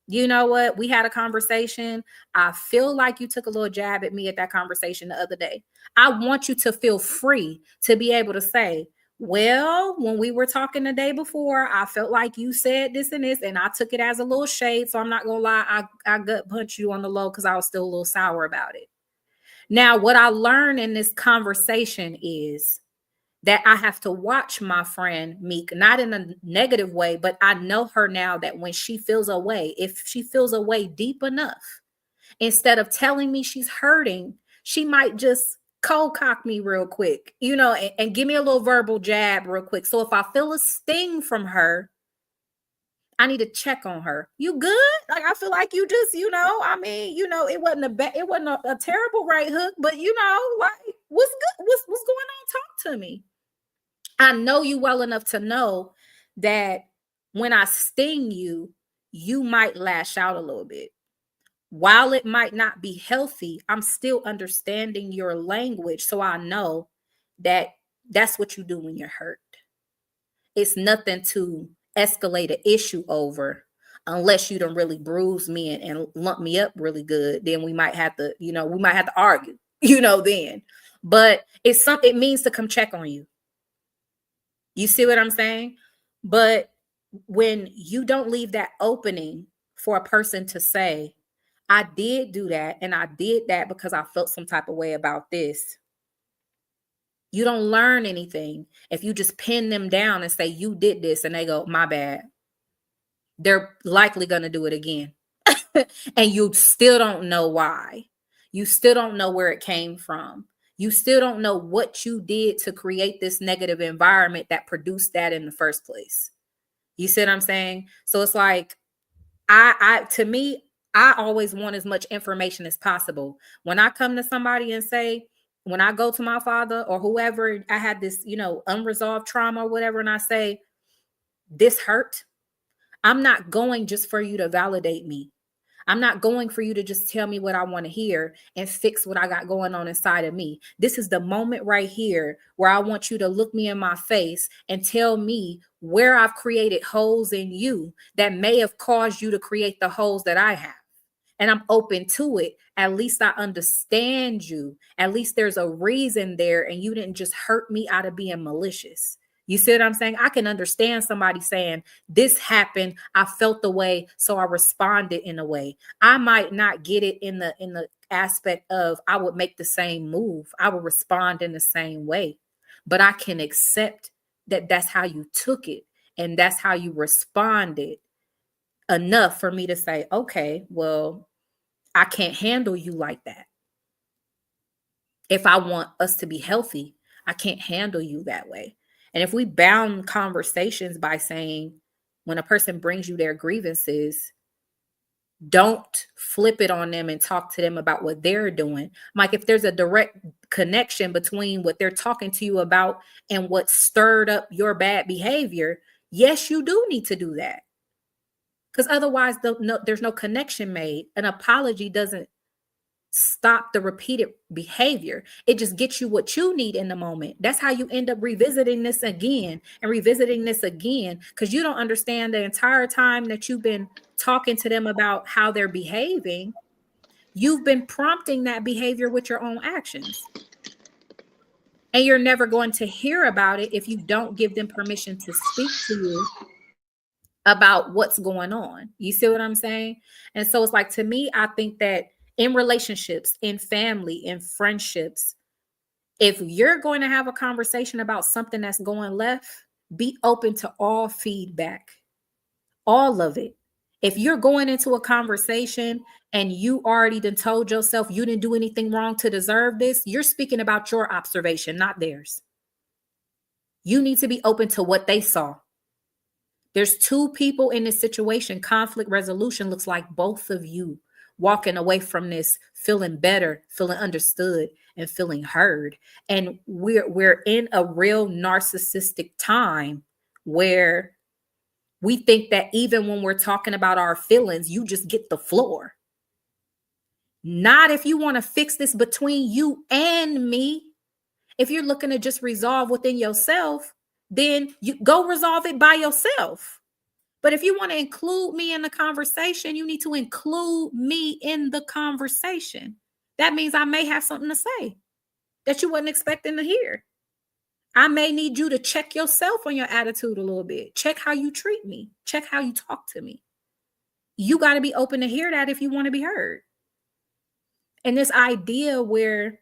you know what? We had a conversation. I feel like you took a little jab at me at that conversation the other day. I want you to feel free to be able to say, well, when we were talking the day before, I felt like you said this and this, and I took it as a little shade. So I'm not going to lie. I gut punched you on the low because I was still a little sour about it. Now, what I learned in this conversation is that I have to watch my friend Meek, not in a negative way, but I know her now that when she feels a way, if she feels a way deep enough, instead of telling me she's hurting, she might just cold cock me real quick, you know, and give me a little verbal jab real quick. So if I feel a sting from her, I need to check on her. You good? Like, I feel like you just, you know, I mean, you know, it wasn't a terrible right hook, but you know, like, what's good? What's going on? Talk to me. I know you well enough to know that when I sting you, you might lash out a little bit. While it might not be healthy, I'm still understanding your language. So I know that that's what you do when you're hurt. It's nothing to escalate an issue over unless you don't really bruise me and lump me up really good. Then we might have to, we might have to argue, then. But it means to come check on you. You see what I'm saying? But when you don't leave that opening for a person to say, I did do that and I did that because I felt some type of way about this. You don't learn anything if you just pin them down and say, you did this, and they go, my bad. They're likely going to do it again. And you still don't know why. You still don't know where it came from. You still don't know what you did to create this negative environment that produced that in the first place. You see what I'm saying? So it's like, to me, I always want as much information as possible. When I come to somebody and say, when I go to my father or whoever, I had this, unresolved trauma or whatever, and I say, this hurt, I'm not going just for you to validate me. I'm not going for you to just tell me what I want to hear and fix what I got going on inside of me. This is the moment right here where I want you to look me in my face and tell me where I've created holes in you that may have caused you to create the holes that I have. And I'm open to it. At least I understand you. At least there's a reason there, and you didn't just hurt me out of being malicious. You see what I'm saying? I can understand somebody saying, this happened, I felt the way, so I responded in a way. I might not get it in the aspect of I would make the same move. I would respond in the same way. But I can accept that that's how you took it and that's how you responded enough for me to say, okay, well, I can't handle you like that. If I want us to be healthy, I can't handle you that way. And if we bound conversations by saying, when a person brings you their grievances, don't flip it on them and talk to them about what they're doing. Like, if there's a direct connection between what they're talking to you about and what stirred up your bad behavior, yes, you do need to do that. Because otherwise, there's no connection made. An apology doesn't stop the repeated behavior. It just gets you what you need in the moment. That's how you end up revisiting this again and revisiting this again, because you don't understand the entire time that you've been talking to them about how they're behaving. You've been prompting that behavior with your own actions. And you're never going to hear about it if you don't give them permission to speak to you about what's going on. You see what I'm saying? And so it's like, to me, I think that in relationships, in family, in friendships, if you're going to have a conversation about something that's going left, be open to all feedback, all of it. If you're going into a conversation and you already done told yourself you didn't do anything wrong to deserve this, you're speaking about your observation, not theirs. You need to be open to what they saw. There's two people in this situation. Conflict resolution looks like both of you walking away from this feeling better, feeling understood, and feeling heard. And we're in a real narcissistic time where we think that even when we're talking about our feelings, you just get the floor. Not if you want to fix this between you and me. If you're looking to just resolve within yourself, then you go resolve it by yourself. But if you want to include me in the conversation, you need to include me in the conversation. That means I may have something to say that you wasn't expecting to hear. I may need you to check yourself on your attitude a little bit. Check how you treat me. Check how you talk to me. You got to be open to hear that if you want to be heard. And this idea where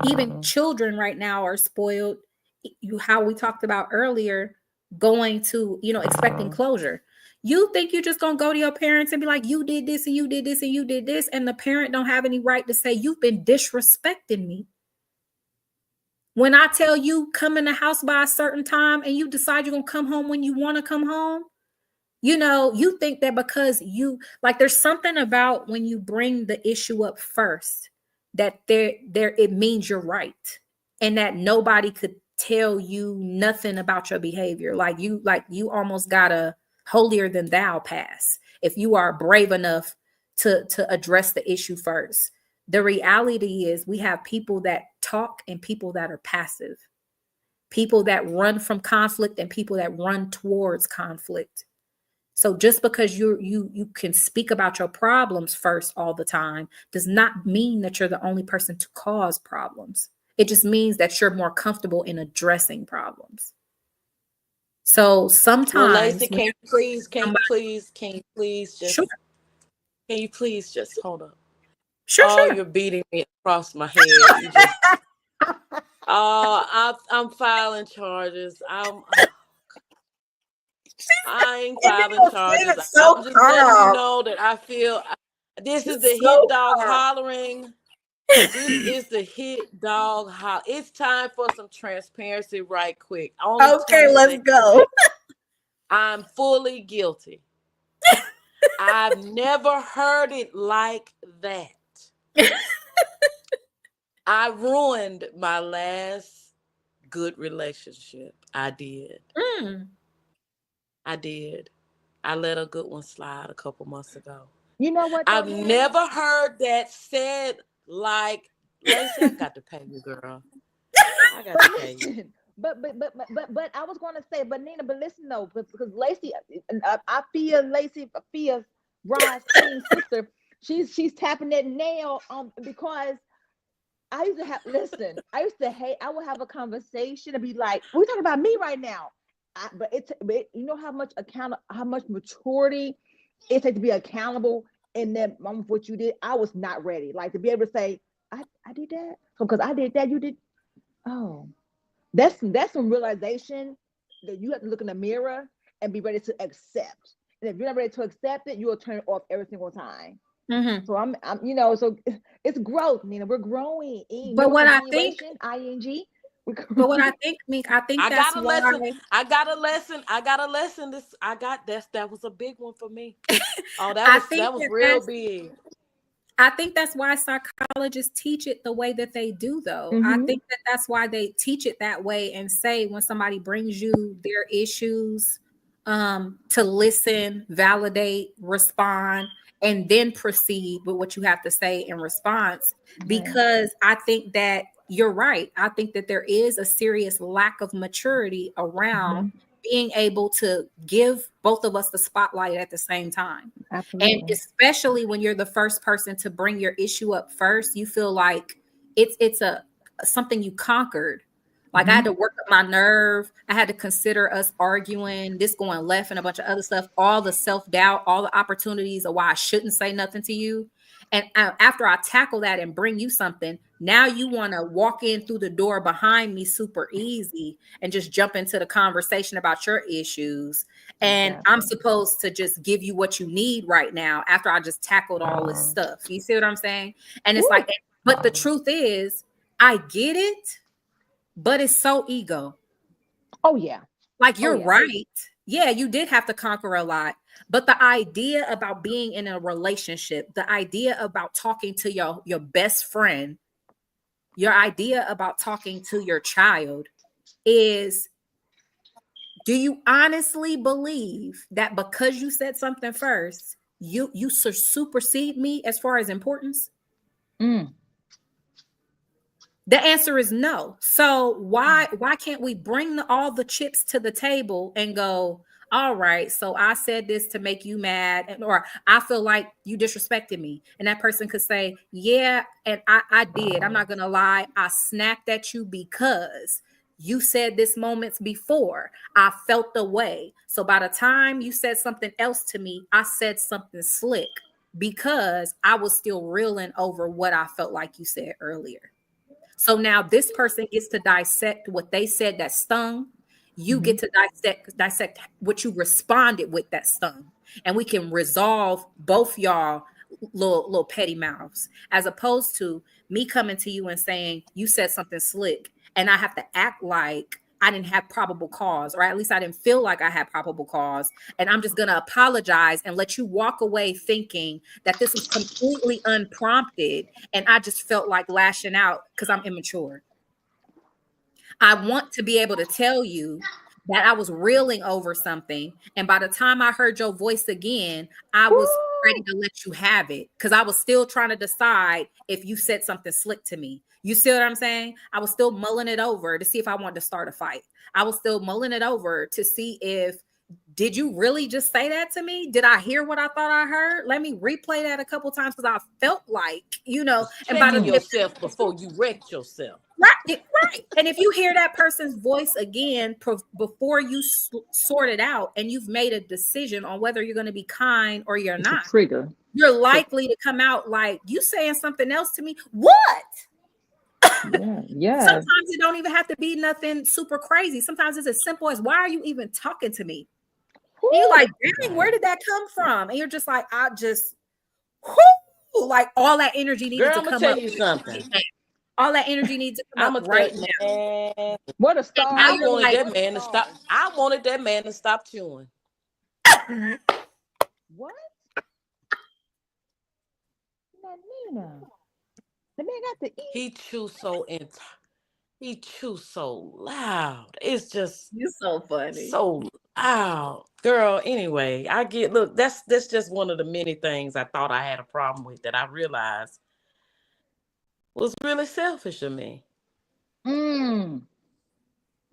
even children right now are spoiled, how we talked about earlier, going to, expecting closure. You think you're just going to go to your parents and be like, you did this and you did this and you did this. And the parent don't have any right to say, you've been disrespecting me. When I tell you come in the house by a certain time and you decide you're going to come home when you want to come home, you think that because there's something about when you bring the issue up first, that it means you're right and that nobody could tell you nothing about your behavior. Like you almost got a holier than thou pass if you are brave enough to address the issue first. The reality is we have people that talk and people that are passive, people that run from conflict and people that run towards conflict. So just because you can speak about your problems first all the time does not mean that you're the only person to cause problems. It just means that you're more comfortable in addressing problems. So Well, Lacey, sometimes when can sure, you please just hold up? sure, Oh, sure. you're beating me across my head. You just, oh, I'm filing charges. I ain't filing charges. I'm just letting you know that I feel this is the hit dog hollering. This is the hit dog holler. It's time for some transparency right quick. Only Okay, 20 let's seconds. go. I'm fully guilty. I've never heard it like that. I ruined my last good relationship. I did. Mm. I did. I let a good one slide a couple months ago. You know what though, I've Nina? never heard that said like, Lacey, I got to pay you, girl. I got to pay you. Listen, but I was going to say, but Nina, but listen though, because Lacey, I feel Lacey, I feel Rod's queen sister. She's tapping that nail because I used to have listen. I used to hate. I would have a conversation and be like, "We're talking about me right now." But you know how much maturity it takes to be accountable in that moment for what you did. I was not ready, like to be able to say, "I did that." So because I did that, you did. Oh, that's some realization that you have to look in the mirror and be ready to accept. And if you're not ready to accept it, you'll turn it off every single time. Mm-hmm. So so it's growth, Nina. We're growing. But Remember what I think, continuation, ing. but what I think, Meek, I think I that's got a why. lesson. I got a lesson. I got a lesson. That was a big one for me. Oh, I think that was that real big. I think that's why psychologists teach it the way that they do, though. I Mm-hmm. think that that's why they teach it that way and say when somebody brings you their issues, to listen, validate, respond, and then proceed with what you have to say in response. Right. Because I think that you're right. I think that there is a serious lack of maturity around Mm-hmm. being able to give both of us the spotlight at the same time. And Absolutely. especially when you're the first person to bring your issue up first, you feel like it's a something you conquered. Like I Mm-hmm. had to work up my nerve. I had to consider us arguing, this going left, and a bunch of other stuff. All the self-doubt, all the opportunities of why I shouldn't say nothing to you. And after I tackle that and bring you something, now you want to walk in through the door behind me super easy and just jump into the conversation about your issues. And I'm Exactly. supposed to just give you what you need right now after I just tackled all this stuff. You see what I'm saying? And it's Woo. like, but the truth is, I get it, but it's so ego. Oh yeah. Like Oh you're yeah. right. Yeah, you did have to conquer a lot. But the idea about being in a relationship, the idea about talking to your best friend, your idea about talking to your child is, do you honestly believe that because you said something first, you supersede me as far as importance? Mm. The answer is no. So why can't we bring all the chips to the table and go, all right, so I said this to make you mad, or I feel like you disrespected me. And that person could say, yeah, and I did. I'm not gonna lie, I snapped at you because you said this moments before. I felt the way. So by the time you said something else to me, I said something slick because I was still reeling over what I felt like you said earlier. So now this person gets to dissect what they said that stung. You Mm-hmm. get to dissect what you responded with that stung. And we can resolve both y'all little petty mouths, as opposed to me coming to you and saying you said something slick and I have to act like I didn't have probable cause, or at least I didn't feel like I had probable cause. And I'm just going to apologize and let you walk away thinking that this was completely unprompted and I just felt like lashing out because I'm immature. I want to be able to tell you that I was reeling over something. And by the time I heard your voice again, I was ready Woo! to let you have it because I was still trying to decide if you said something slick to me. You see what I'm saying? I was still mulling it over to see if I wanted to start a fight. I was still mulling it over to see if, did you really just say that to me? Did I hear what I thought I heard? Let me replay that a couple times because I felt like, and by Checking the if yourself before you wrecked yourself. right, right. And if you hear that person's voice again before you sort it out and you've made a decision on whether you're going to be kind or you're It's a not, trigger. you're likely to come out like, you saying something else to me. What? Yeah. Yes. Sometimes it don't even have to be nothing super crazy. Sometimes it's as simple as, why are you even talking to me? Woo! And you're like, dang, where Right. did that come from? And you're just like, whoo, like all that energy needed Girl, to I'm gonna come tell up you right something. now. All that energy needs to come I'm up gonna right tell now. man. What a And star. now I you're wanted like, that What a man to stop. star. I wanted that man to stop chewing. What? Nina. The man got to eat. He chews so he chews so loud. It's just you're so funny. so loud. Girl, anyway, I get look, that's just one of the many things I thought I had a problem with that I realized was really selfish of me. Mm.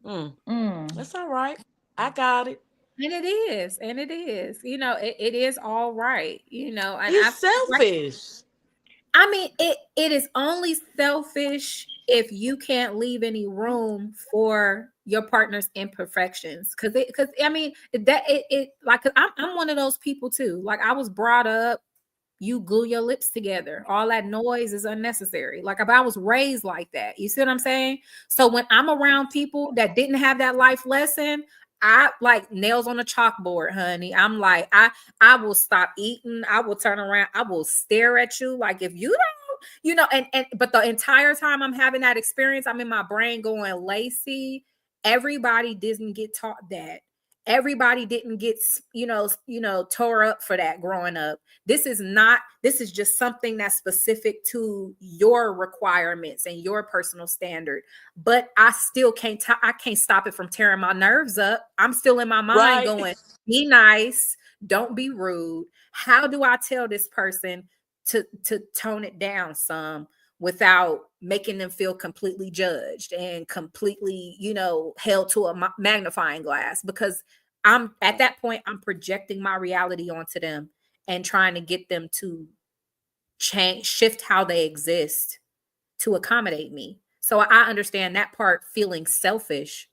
Mm, Mm. that's all right. I got it. And it is, and it is, it is all right, and He's I feel like, selfish. I mean, it is only selfish if you can't leave any room for your partner's imperfections. Because I mean, it like, 'cause I'm one of those people too. Like, I was brought up, you glue your lips together. All that noise is unnecessary. Like, if I was raised like that, you see what I'm saying? So when I'm around people that didn't have that life lesson, I like nails on a chalkboard, honey. I'm like, I will stop eating. I will turn around. I will stare at you. Like, if you don't, and but the entire time I'm having that experience, I'm in my brain going, Lacey, everybody didn't get taught that. Everybody didn't get, tore up for that growing up. This is just something that's specific to your requirements and your personal standard. But I still I can't stop it from tearing my nerves up. I'm still in my mind Right? going, be nice, don't be rude. How do I tell this person to tone it down some without making them feel completely judged and completely, held to a magnifying glass? Because I'm at that point, I'm projecting my reality onto them and trying to get them to shift how they exist to accommodate me. So I understand that part, feeling selfish.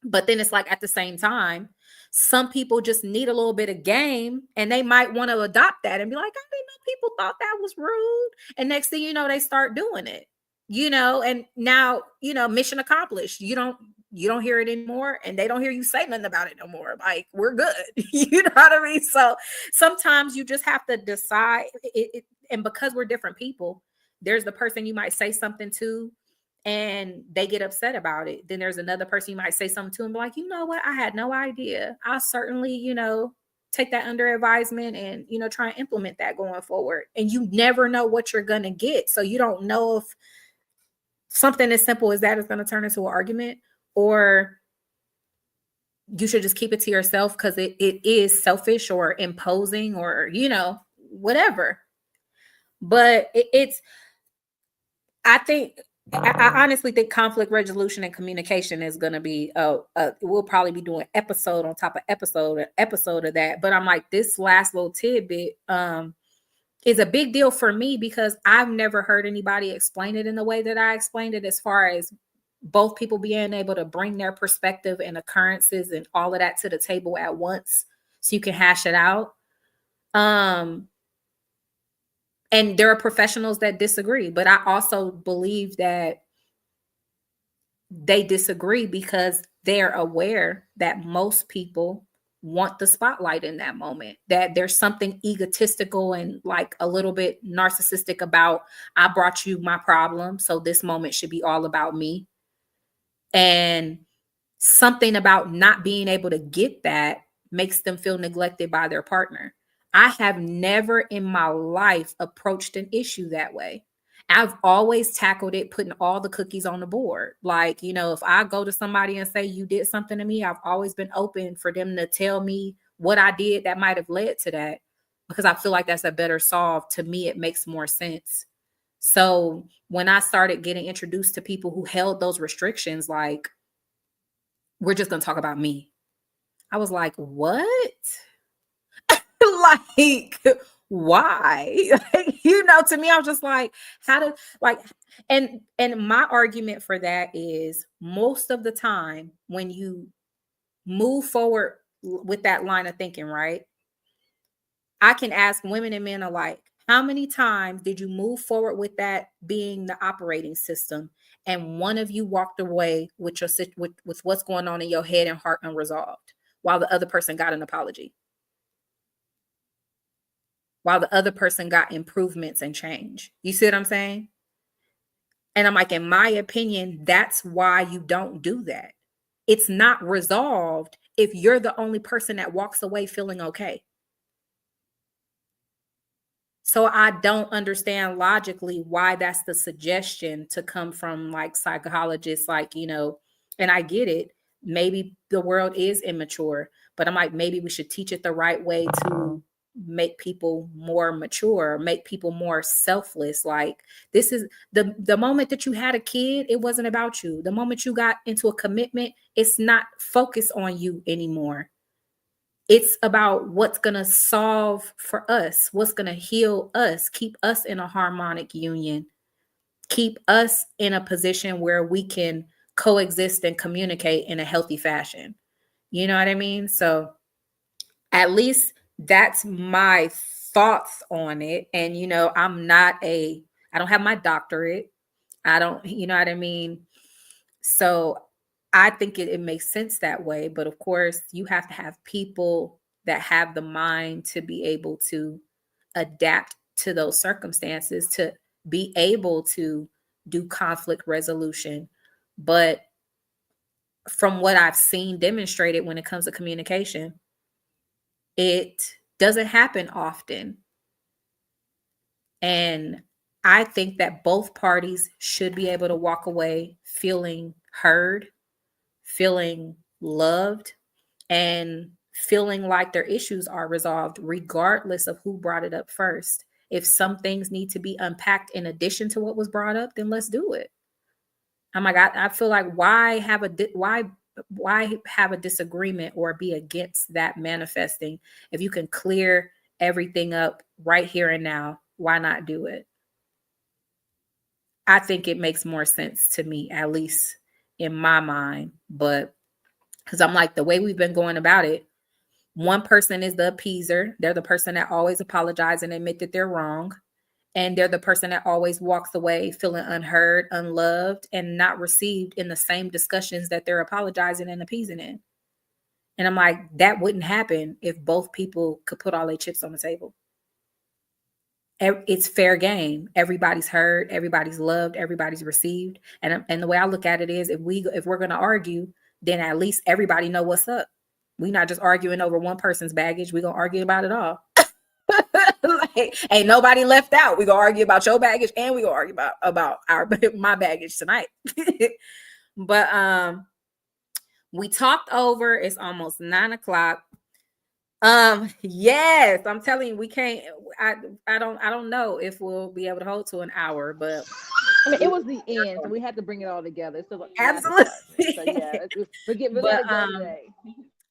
But then it's like, at the same time, some people just need a little bit of game and they might want to adopt that and be like, I didn't know people thought that was rude. And next thing you know, they start doing it, and now, mission accomplished. You don't hear it anymore and they don't hear you say nothing about it no more. Like, we're good. You know what I mean? So sometimes you just have to decide and because we're different people, there's the person you might say something to and they get upset about it. Then there's another person you might say something to and be like, you know what? I had no idea. I'll certainly, take that under advisement and, try and implement that going forward. And you never know what you're going to get. So you don't know if something as simple as that is going to turn into an argument, or you should just keep it to yourself because it is selfish or imposing or, whatever. But I think, I honestly think conflict resolution and communication is going to be, we'll probably be doing episode on top of episode of that. But I'm like, this last little tidbit is a big deal for me because I've never heard anybody explain it in the way that I explained it, as far as both people being able to bring their perspective and occurrences and all of that to the table at once so you can hash it out. And there are professionals that disagree, but I also believe that they disagree because they're aware that most people want the spotlight in that moment, that there's something egotistical and like a little bit narcissistic about, I brought you my problem, so this moment should be all about me. And something about not being able to get that makes them feel neglected by their partner. I have never in my life approached an issue that way. I've always tackled it, putting all the cookies on the board. Like, you know, if I go to somebody and say, you did something to me, I've always been open for them to tell me what I did that might have led to that, because I feel like that's a better solve. To me, it makes more sense. So when I started getting introduced to people who held those restrictions, like, we're just going to talk about me, I was like, what? Like, why? Like, you know, to me, I was just like, how did, like, and my argument for that is, most of the time when you move forward with that line of thinking, right, I can ask women and men alike, how many times did you move forward with that being the operating system, and one of you walked away with your with what's going on in your head and heart unresolved, while the other person got an apology, while the other person got improvements and change? You see what I'm saying? And I'm like, in my opinion, that's why you don't do that. It's not resolved if you're the only person that walks away feeling okay. So I don't understand logically why that's the suggestion to come from like psychologists, like, you know, and I get it. Maybe the world is immature, but I'm like, maybe we should teach it the right way to make people more mature, make people more selfless. Like, this is the moment that you had a kid, it wasn't about you. The moment you got into a commitment, it's not focused on you anymore. It's about what's going to solve for us, what's going to heal us, keep us in a harmonic union, keep us in a position where we can coexist and communicate in a healthy fashion. You know what I mean? So at least that's my thoughts on it. And, you know, I don't have my doctorate. I don't, you know what I mean? So I think it makes sense that way. But of course, you have to have people that have the mind to be able to adapt to those circumstances, to be able to do conflict resolution. But from what I've seen demonstrated when it comes to communication, it doesn't happen often. And I think that both parties should be able to walk away feeling heard, feeling loved, and feeling like their issues are resolved, regardless of who brought it up first. If some things need to be unpacked in addition to what was brought up, then let's do it. Oh my God, I feel like why have a disagreement or be against that manifesting if you can clear everything up right here and now? Why not do it? I think it makes more sense to me, at least in my mind. But because I'm like, the way we've been going about it, one person is the appeaser. They're the person that always apologizes and admit that they're wrong. And they're the person that always walks away feeling unheard, unloved, and not received in the same discussions that they're apologizing and appeasing in. And I'm like, that wouldn't happen if both people could put all their chips on the table. It's fair game. Everybody's heard, everybody's loved, everybody's received. And the way I look at it is, if we're going to argue, then at least everybody know what's up. We're not just arguing over one person's baggage. We're going to argue about it all. Like, ain't nobody left out. We're going to argue about your baggage, and we're going to argue about my baggage tonight. But we talked over. It's almost 9:00. Yes, I'm telling you, we can't. I don't know if we'll be able to hold to an hour, but I mean, it was the end, so we had to bring it all together. So absolutely. So yeah, we're But letting it go today.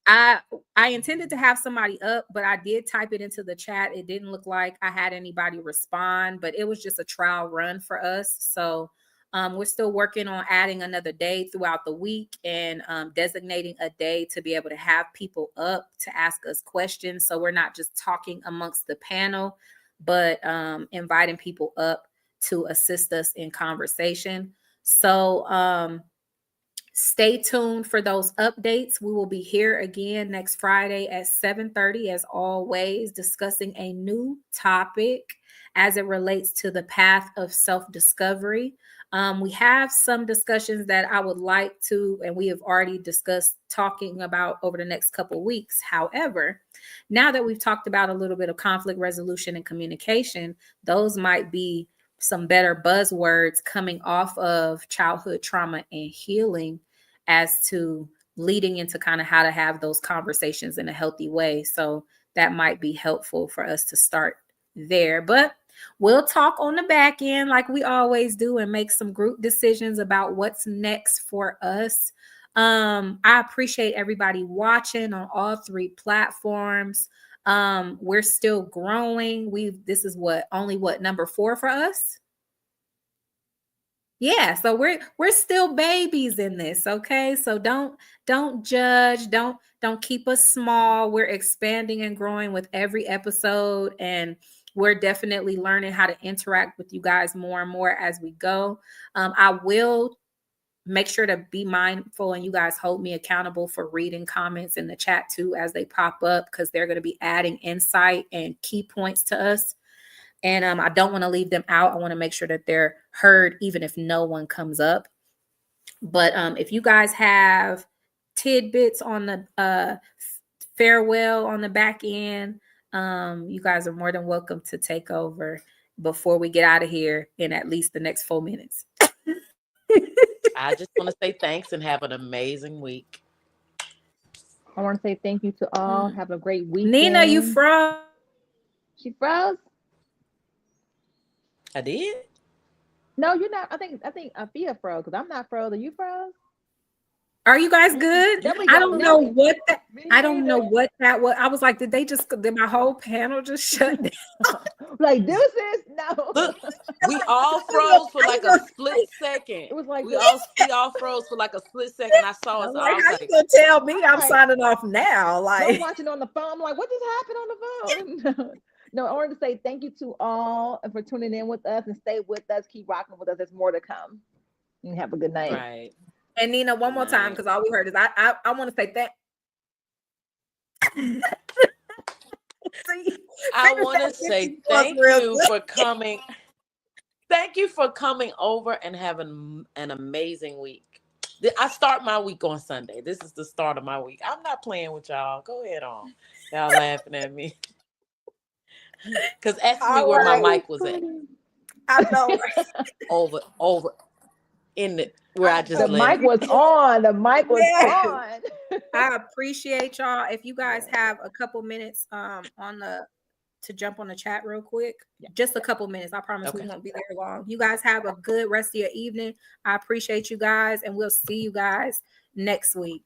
I intended to have somebody up, but I did type it into the chat. It didn't look like I had anybody respond, but it was just a trial run for us. So we're still working on adding another day throughout the week, and designating a day to be able to have people up to ask us questions. So we're not just talking amongst the panel, but inviting people up to assist us in conversation. So stay tuned for those updates. We will be here again next Friday at 7:30, as always, discussing a new topic as it relates to the path of self-discovery. We have some discussions that I would like to, and we have already discussed talking about over the next couple of weeks. However, now that we've talked about a little bit of conflict resolution and communication, those might be some better buzzwords coming off of childhood trauma and healing as to leading into kind of how to have those conversations in a healthy way. So that might be helpful for us to start there. But we'll talk on the back end like we always do and make some group decisions about what's next for us. I appreciate everybody watching on all 3 platforms. We're still growing. This is only number 4 for us. Yeah, so we're still babies in this, okay? So don't judge, don't keep us small. We're expanding and growing with every episode, and we're definitely learning how to interact with you guys more and more as we go. I will make sure to be mindful, and you guys hold me accountable for reading comments in the chat too as they pop up, because they're going to be adding insight and key points to us. And I don't want to leave them out. I want to make sure that they're heard, even if no one comes up. But if you guys have tidbits on the farewell on the back end, you guys are more than welcome to take over before we get out of here in at least the next 4 minutes. I just want to say thanks and have an amazing week. I want to say thank you to all. Have a great weekend. Nina, you froze. She froze? I did? No, you're not. I think Afia froze because I'm not froze. Are you froze? Are you guys good? I don't know what that. I don't know what that was. I was like, did my whole panel just shut down? Like deuces? No. Look, we all froze for like a split second. It was like we all froze for like a split second. I saw it. So like, I was how like, you gonna tell me I'm signing off now? Like, I'm watching on the phone. I'm like, what just happened on the phone? No, I wanted to say thank you to all and for tuning in with us and stay with us. Keep rocking with us. There's more to come. And have a good night. Right. And Nina, one more time, because all we heard is I want to say that. I want to say thank you for coming. Thank you for coming over and having an amazing week. I start my week on Sunday. This is the start of my week. I'm not playing with y'all. Go ahead on. Y'all laughing at me. Because ask me where my mic was at. I know. over in the where I just the left. mic was on. The mic was on. I appreciate y'all. If you guys have a couple minutes to jump on the chat real quick, just a couple minutes. I promise we won't be there long. You guys have a good rest of your evening. I appreciate you guys, and we'll see you guys next week.